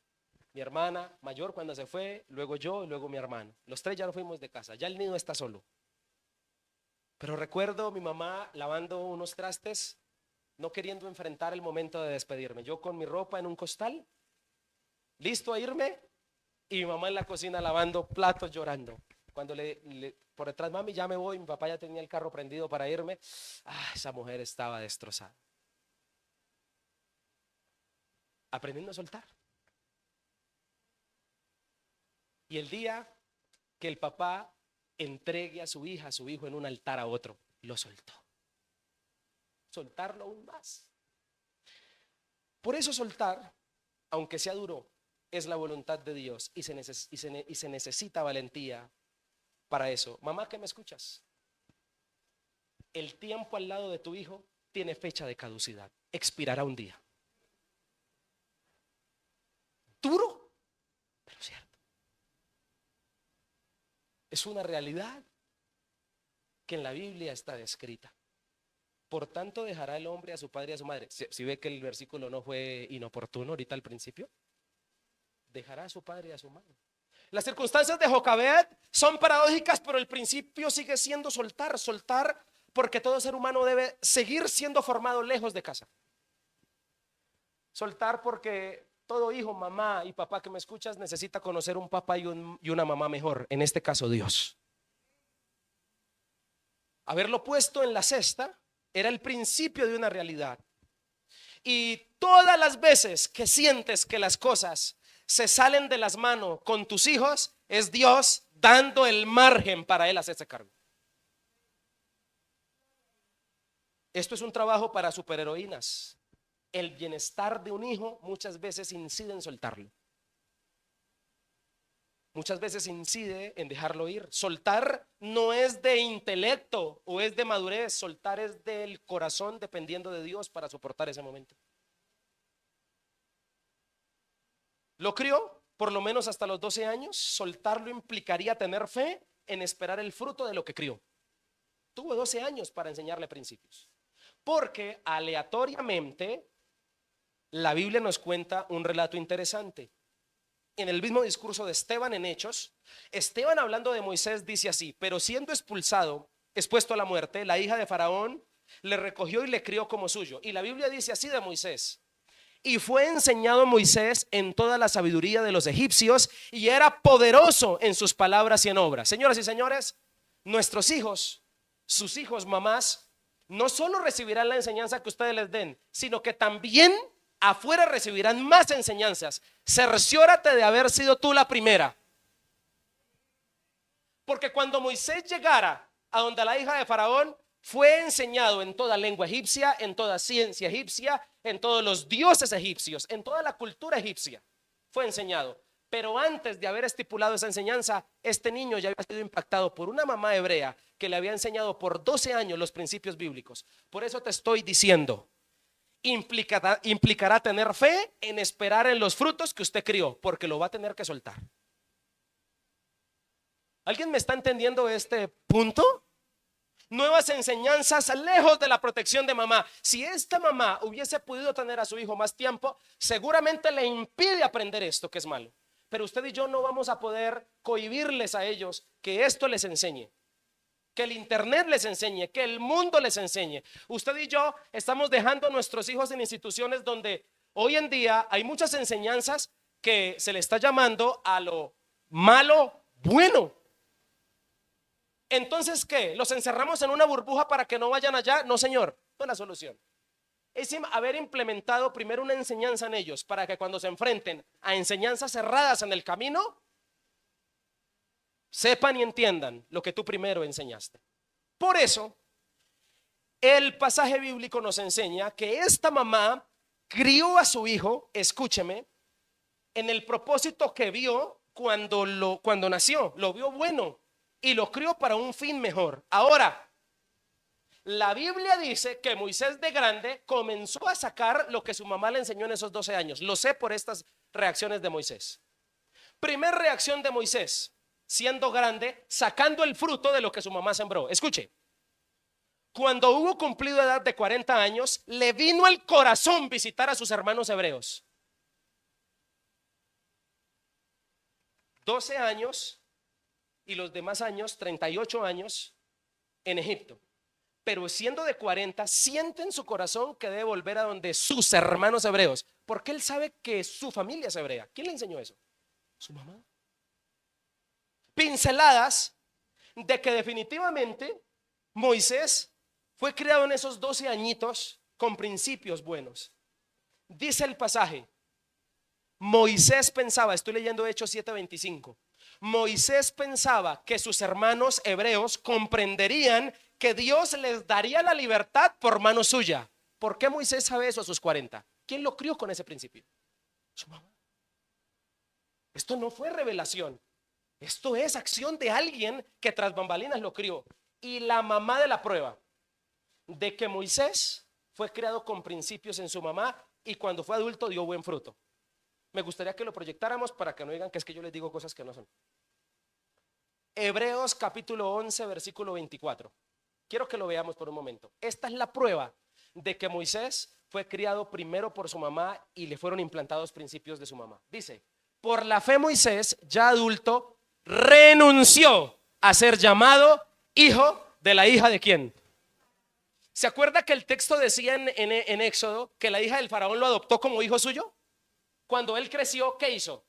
A: Mi hermana mayor cuando se fue, luego yo y luego mi hermano. Los 3 ya nos fuimos de casa, ya el niño está solo. Pero recuerdo mi mamá lavando unos trastes, no queriendo enfrentar el momento de despedirme. Yo con mi ropa en un costal, listo a irme, y mi mamá en la cocina lavando platos, llorando. Cuando por detrás: mami, ya me voy, mi papá ya tenía el carro prendido para irme. Esa mujer estaba destrozada. Aprendiendo a soltar. Y el día que el papá entregue a su hija, a su hijo en un altar a otro, lo soltó. Soltarlo aún más. Por eso soltar, aunque sea duro, es la voluntad de Dios y se necesita valentía para eso. Mamá, que me escuchas, el tiempo al lado de tu hijo tiene fecha de caducidad, expirará un día. Duro, pero cierto. Es una realidad que en la Biblia está descrita. Por tanto dejará el hombre a su padre y a su madre. Si ve que el versículo no fue inoportuno ahorita al principio, dejará a su padre y a su madre. Las circunstancias de Jocabed son paradójicas, pero el principio sigue siendo soltar. Soltar porque todo ser humano debe seguir siendo formado lejos de casa. Soltar porque todo hijo, mamá y papá que me escuchas necesita conocer un papá y una mamá mejor, en este caso Dios. Haberlo puesto en la cesta era el principio de una realidad. Y todas las veces que sientes que las cosas se salen de las manos con tus hijos, es Dios dando el margen para él hacerse cargo. Esto es un trabajo para superheroínas. El bienestar de un hijo muchas veces incide en soltarlo. Muchas veces incide en dejarlo ir. Soltar no es de intelecto o es de madurez. Soltar es del corazón, dependiendo de Dios para soportar ese momento. Lo crió por lo menos hasta los 12 años. Soltarlo implicaría tener fe en esperar el fruto de lo que crió. Tuvo 12 años para enseñarle principios. Porque aleatoriamente la Biblia nos cuenta un relato interesante. En el mismo discurso de Esteban en Hechos, Esteban, hablando de Moisés, dice así: pero siendo expulsado, expuesto a la muerte, la hija de Faraón le recogió y le crió como suyo. Y la Biblia dice así de Moisés: y fue enseñado Moisés en toda la sabiduría de los egipcios, y era poderoso en sus palabras y en obras. Señoras y señores, nuestros hijos, sus hijos, mamás, no solo recibirán la enseñanza que ustedes les den, sino que también afuera recibirán más enseñanzas. Cerciórate de haber sido tú la primera. Porque cuando Moisés llegara a donde la hija de Faraón, fue enseñado en toda lengua egipcia, en toda ciencia egipcia, en todos los dioses egipcios, en toda la cultura egipcia. Fue enseñado. Pero antes de haber estipulado esa enseñanza, este niño ya había sido impactado por una mamá hebrea que le había enseñado por 12 años los principios bíblicos. Por eso te estoy diciendo: implicará tener fe en esperar en los frutos que usted crió, porque lo va a tener que soltar. ¿Alguien me está entendiendo este punto? Nuevas enseñanzas lejos de la protección de mamá. Si esta mamá hubiese podido tener a su hijo más tiempo, seguramente le impide aprender esto que es malo. Pero usted y yo no vamos a poder cohibirles a ellos que esto les enseñe, que el internet les enseñe, que el mundo les enseñe. Usted y yo estamos dejando a nuestros hijos en instituciones donde hoy en día hay muchas enseñanzas que se le está llamando a lo malo bueno. Entonces, ¿qué? ¿Los encerramos en una burbuja para que no vayan allá? No, señor, no es la solución. Es haber implementado primero una enseñanza en ellos para que cuando se enfrenten a enseñanzas cerradas en el camino, sepan y entiendan lo que tú primero enseñaste. Por eso, el pasaje bíblico nos enseña que esta mamá crió a su hijo, escúcheme, en el propósito que vio cuando nació, lo vio bueno y lo crió para un fin mejor. Ahora, la Biblia dice que Moisés de grande comenzó a sacar lo que su mamá le enseñó en esos 12 años. Lo sé por estas reacciones de Moisés. Primer reacción de Moisés, siendo grande, sacando el fruto de lo que su mamá sembró. Escuche, cuando hubo cumplido edad de 40 años, le vino el corazón visitar a sus hermanos hebreos. 12 años y los demás años, 38 años en Egipto. Pero siendo de 40, siente en su corazón que debe volver a donde sus hermanos hebreos, porque él sabe que su familia es hebrea. ¿Quién le enseñó eso? Su mamá. Pinceladas de que definitivamente Moisés fue criado en esos 12 añitos con principios buenos. Dice el pasaje, Moisés pensaba, estoy leyendo Hechos 7:25, Moisés pensaba que sus hermanos hebreos comprenderían que Dios les daría la libertad por mano suya. ¿Por qué Moisés sabe eso a sus 40? ¿Quién lo crió con ese principio? Su mamá. Esto no fue revelación, esto es acción de alguien que tras bambalinas lo crió. Y la mamá de la prueba de que Moisés fue criado con principios en su mamá y cuando fue adulto dio buen fruto. Me gustaría que lo proyectáramos para que no digan que es que yo les digo cosas que no son. Hebreos capítulo 11 versículo 24. Quiero que lo veamos por un momento. Esta es la prueba de que Moisés fue criado primero por su mamá y le fueron implantados principios de su mamá. Dice, por la fe Moisés, ya adulto, renunció a ser llamado hijo de la hija de ¿quién? ¿Se acuerda que el texto decía en Éxodo que la hija del faraón lo adoptó como hijo suyo? Cuando él creció, ¿qué hizo?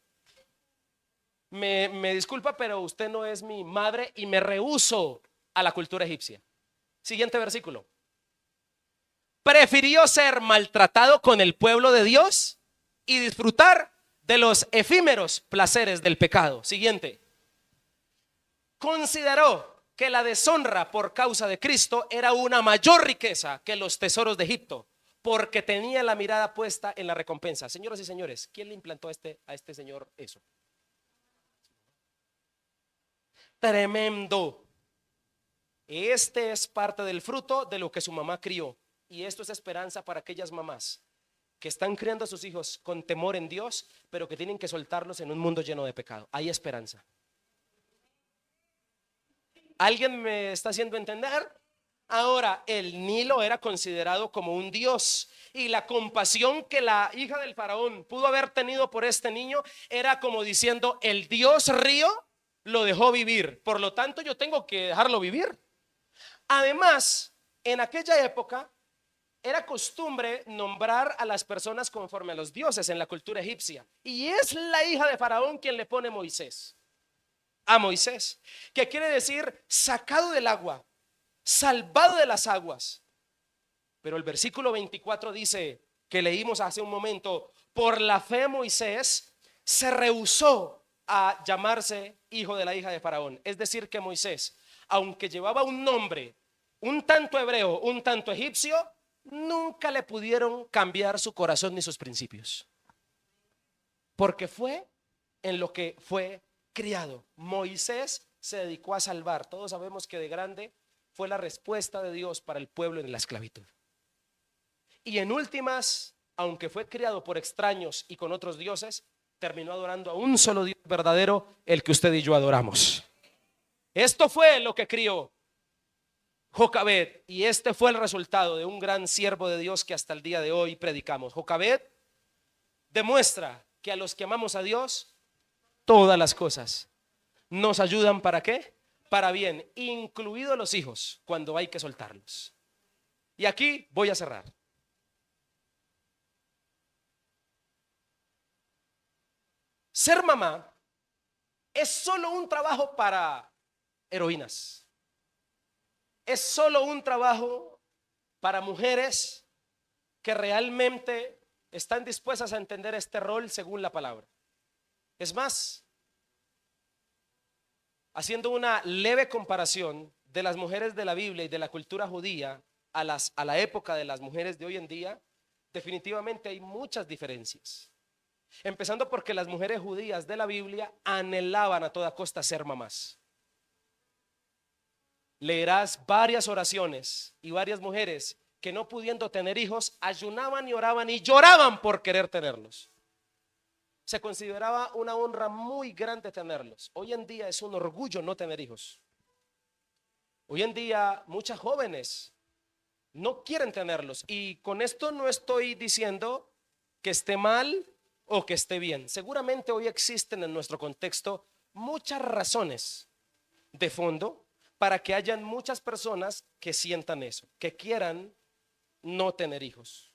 A: Me disculpa, pero usted no es mi madre y me rehúso a la cultura egipcia. Siguiente versículo. Prefirió ser maltratado con el pueblo de Dios y disfrutar de los efímeros placeres del pecado. Siguiente. Consideró que la deshonra por causa de Cristo era una mayor riqueza que los tesoros de Egipto, porque tenía la mirada puesta en la recompensa. Señoras y señores, ¿quién le implantó a este señor eso? Tremendo. Este es parte del fruto de lo que su mamá crió. Y esto es esperanza para aquellas mamás que están criando a sus hijos con temor en Dios, pero que tienen que soltarlos en un mundo lleno de pecado. Hay esperanza. ¿Alguien me está haciendo entender? Ahora, el Nilo era considerado como un dios y la compasión que la hija del faraón pudo haber tenido por este niño era como diciendo, el dios río lo dejó vivir, por lo tanto yo tengo que dejarlo vivir. Además, en aquella época era costumbre nombrar a las personas conforme a los dioses en la cultura egipcia, y es la hija de faraón quien le pone Moisés a Moisés, que quiere decir sacado del agua, salvado de las aguas. Pero el versículo 24 dice, que leímos hace un momento, por la fe Moisés se rehusó a llamarse hijo de la hija de faraón. Es decir que Moisés, aunque llevaba un nombre un tanto hebreo, un tanto egipcio, nunca le pudieron cambiar su corazón ni sus principios, porque fue en lo que fue criado. Moisés se dedicó a salvar. Todos sabemos que de grande fue la respuesta de Dios para el pueblo en la esclavitud. Y en últimas, aunque fue criado por extraños y con otros dioses, terminó adorando a un solo Dios verdadero, el que usted y yo adoramos. Esto fue lo que crió Jocabed, y este fue el resultado de un gran siervo de Dios que hasta el día de hoy predicamos. Jocabed demuestra que a los que amamos a Dios, todas las cosas nos ayudan ¿para qué? para bien, incluidos los hijos, cuando hay que soltarlos. Y aquí voy a cerrar. Ser mamá es solo un trabajo para heroínas. Es solo un trabajo para mujeres que realmente están dispuestas a entender este rol según la palabra. Es más, haciendo una leve comparación de las mujeres de la Biblia y de la cultura judía a la época de las mujeres de hoy en día, definitivamente hay muchas diferencias. Empezando porque las mujeres judías de la Biblia anhelaban a toda costa ser mamás. Leerás varias oraciones y varias mujeres que, no pudiendo tener hijos, ayunaban y oraban y lloraban por querer tenerlos. Se consideraba una honra muy grande tenerlos. Hoy en día es un orgullo no tener hijos. Hoy en día muchas jóvenes no quieren tenerlos, y con esto no estoy diciendo que esté mal o que esté bien. Seguramente hoy existen en nuestro contexto muchas razones de fondo para que hayan muchas personas que sientan eso, que quieran no tener hijos.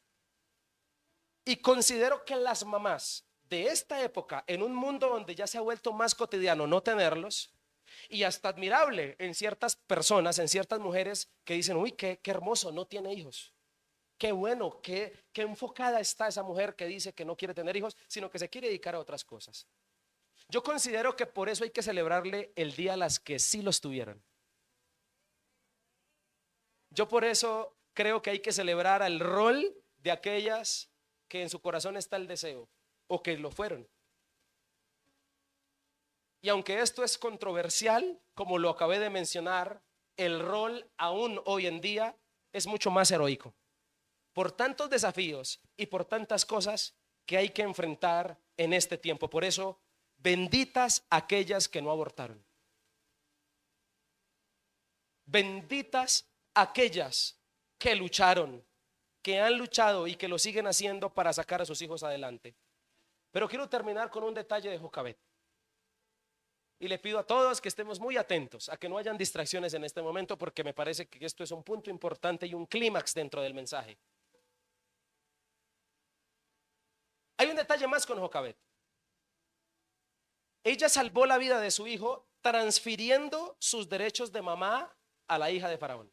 A: Y considero que las mamás de esta época, en un mundo donde ya se ha vuelto más cotidiano no tenerlos, y hasta admirable en ciertas personas, en ciertas mujeres que dicen, uy, qué hermoso, no tiene hijos. Qué bueno, qué enfocada está esa mujer que dice que no quiere tener hijos, sino que se quiere dedicar a otras cosas. Yo considero que por eso hay que celebrarle el día a las que sí los tuvieron. Yo por eso creo que hay que celebrar el rol de aquellas que en su corazón está el deseo o que lo fueron. Y aunque esto es controversial, como lo acabé de mencionar, el rol aún hoy en día es mucho más heroico, por tantos desafíos y por tantas cosas que hay que enfrentar en este tiempo. Por eso, benditas aquellas que no abortaron. Benditas aquellas que lucharon, que han luchado y que lo siguen haciendo para sacar a sus hijos adelante. Pero quiero terminar con un detalle de Jocabet. Y le pido a todos que estemos muy atentos a que no hayan distracciones en este momento, porque me parece que esto es un punto importante y un clímax dentro del mensaje. Hay un detalle más con Jocabet. Ella salvó la vida de su hijo transfiriendo sus derechos de mamá a la hija de Faraón.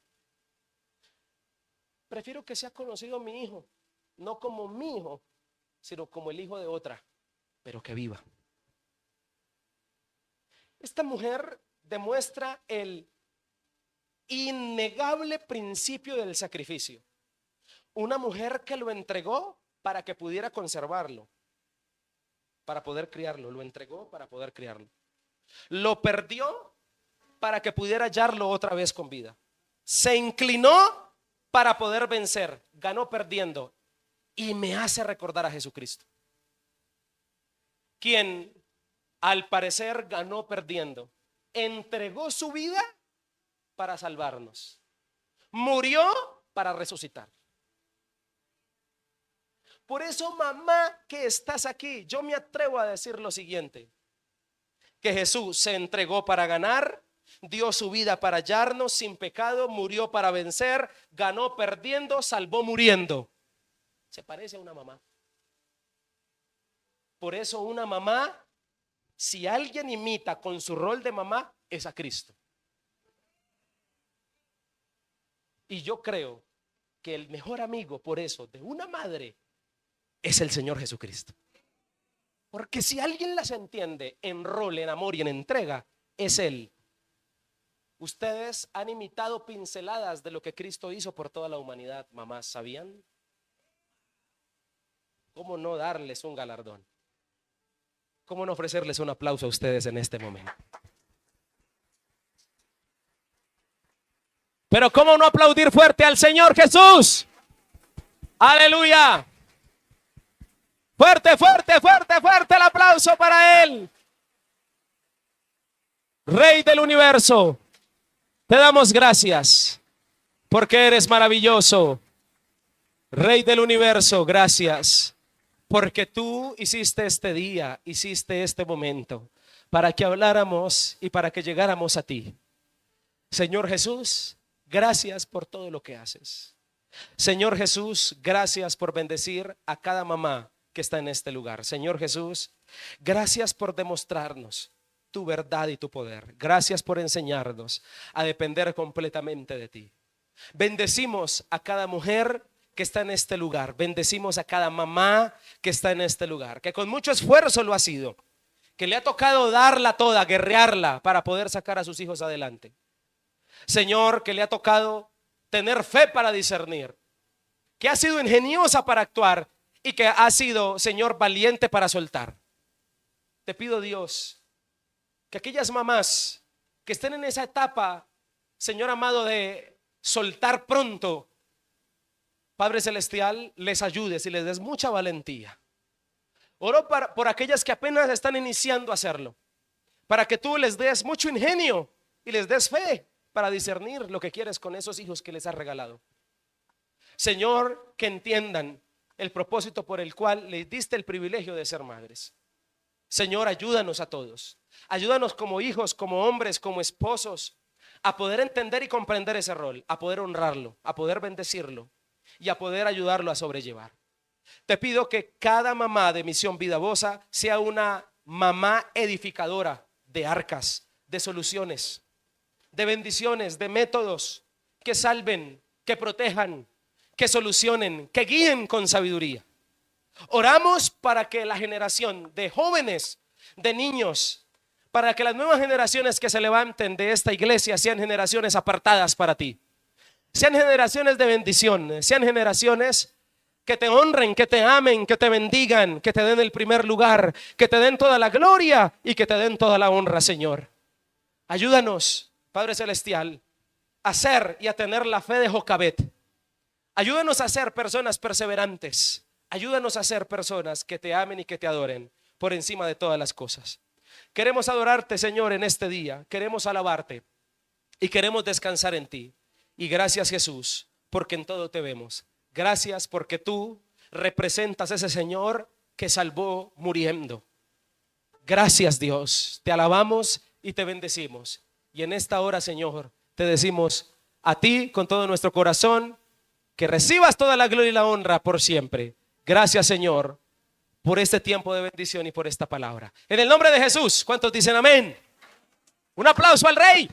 A: Prefiero que sea conocido mi hijo, no como mi hijo, sino como el hijo de otra, pero que viva. Esta mujer demuestra el innegable principio del sacrificio. Una mujer que lo entregó para que pudiera conservarlo, para poder criarlo. Lo entregó para poder criarlo. Lo perdió para que pudiera hallarlo otra vez con vida. Se inclinó para poder vencer. Ganó perdiendo. Y me hace recordar a Jesucristo, quien al parecer ganó perdiendo. Entregó su vida para salvarnos. Murió para resucitar. Por eso, mamá que estás aquí, yo me atrevo a decir lo siguiente: que Jesús se entregó para ganar, dio su vida para hallarnos sin pecado, murió para vencer, ganó perdiendo, salvó muriendo. Se parece a una mamá. Por eso una mamá, si alguien imita con su rol de mamá, es a Cristo. Y yo creo que el mejor amigo, por eso, de una madre es el Señor Jesucristo. Porque si alguien las entiende en rol, en amor y en entrega, es Él. Ustedes han imitado pinceladas de lo que Cristo hizo por toda la humanidad, mamás, ¿sabían? ¿Cómo no darles un galardón? ¿Cómo no ofrecerles un aplauso a ustedes en este momento? Pero ¿cómo no aplaudir fuerte al Señor Jesús? ¡Aleluya! Fuerte, fuerte, fuerte, fuerte el aplauso para Él. Rey del universo, te damos gracias porque eres maravilloso. Rey del universo, gracias porque tú hiciste este día, hiciste este momento para que habláramos y para que llegáramos a ti. Señor Jesús, gracias por todo lo que haces. Señor Jesús, gracias por bendecir a cada mamá que está en este lugar. Señor Jesús, gracias por demostrarnos tu verdad y tu poder. Gracias por enseñarnos a depender completamente de ti. Bendecimos a cada mujer que está en este lugar. Bendecimos a cada mamá que está en este lugar, que con mucho esfuerzo lo ha sido, que le ha tocado darla toda, guerrearla para poder sacar a sus hijos adelante. Señor, que le ha tocado tener fe para discernir, que ha sido ingeniosa para actuar y que ha sido, Señor, valiente para soltar. Te pido, Dios, que aquellas mamás que estén en esa etapa, Señor amado, de soltar pronto, Padre Celestial, les ayudes y les des mucha valentía. Oro por aquellas que apenas están iniciando a hacerlo, para que tú les des mucho ingenio y les des fe para discernir lo que quieres con esos hijos que les has regalado. Señor, que entiendan el propósito por el cual les diste el privilegio de ser madres. Señor, ayúdanos a todos. Ayúdanos como hijos, como hombres, como esposos, a poder entender y comprender ese rol, a poder honrarlo, a poder bendecirlo y a poder ayudarlo a sobrellevar. Te pido que cada mamá de Misión Vida Bosa sea una mamá edificadora de arcas, de soluciones, de bendiciones, de métodos que salven, que protejan, que solucionen, que guíen con sabiduría. Oramos para que la generación de jóvenes, de niños, para que las nuevas generaciones que se levanten de esta iglesia sean generaciones apartadas para ti. Sean generaciones de bendición, sean generaciones que te honren, que te amen, que te bendigan, que te den el primer lugar, que te den toda la gloria y que te den toda la honra, Señor. Ayúdanos, Padre Celestial, a ser y a tener la fe de Jocabet. Ayúdanos a ser personas perseverantes. Ayúdanos a ser personas que te amen y que te adoren por encima de todas las cosas. Queremos adorarte, Señor, en este día. Queremos alabarte y queremos descansar en ti. Y gracias, Jesús, porque en todo te vemos. Gracias porque tú representas a ese Señor que salvó muriendo. Gracias, Dios. Te alabamos y te bendecimos. Y en esta hora, Señor, te decimos a ti con todo nuestro corazón que recibas toda la gloria y la honra por siempre. Gracias, Señor, por este tiempo de bendición y por esta palabra. En el nombre de Jesús, ¿cuántos dicen amén? Un aplauso al Rey.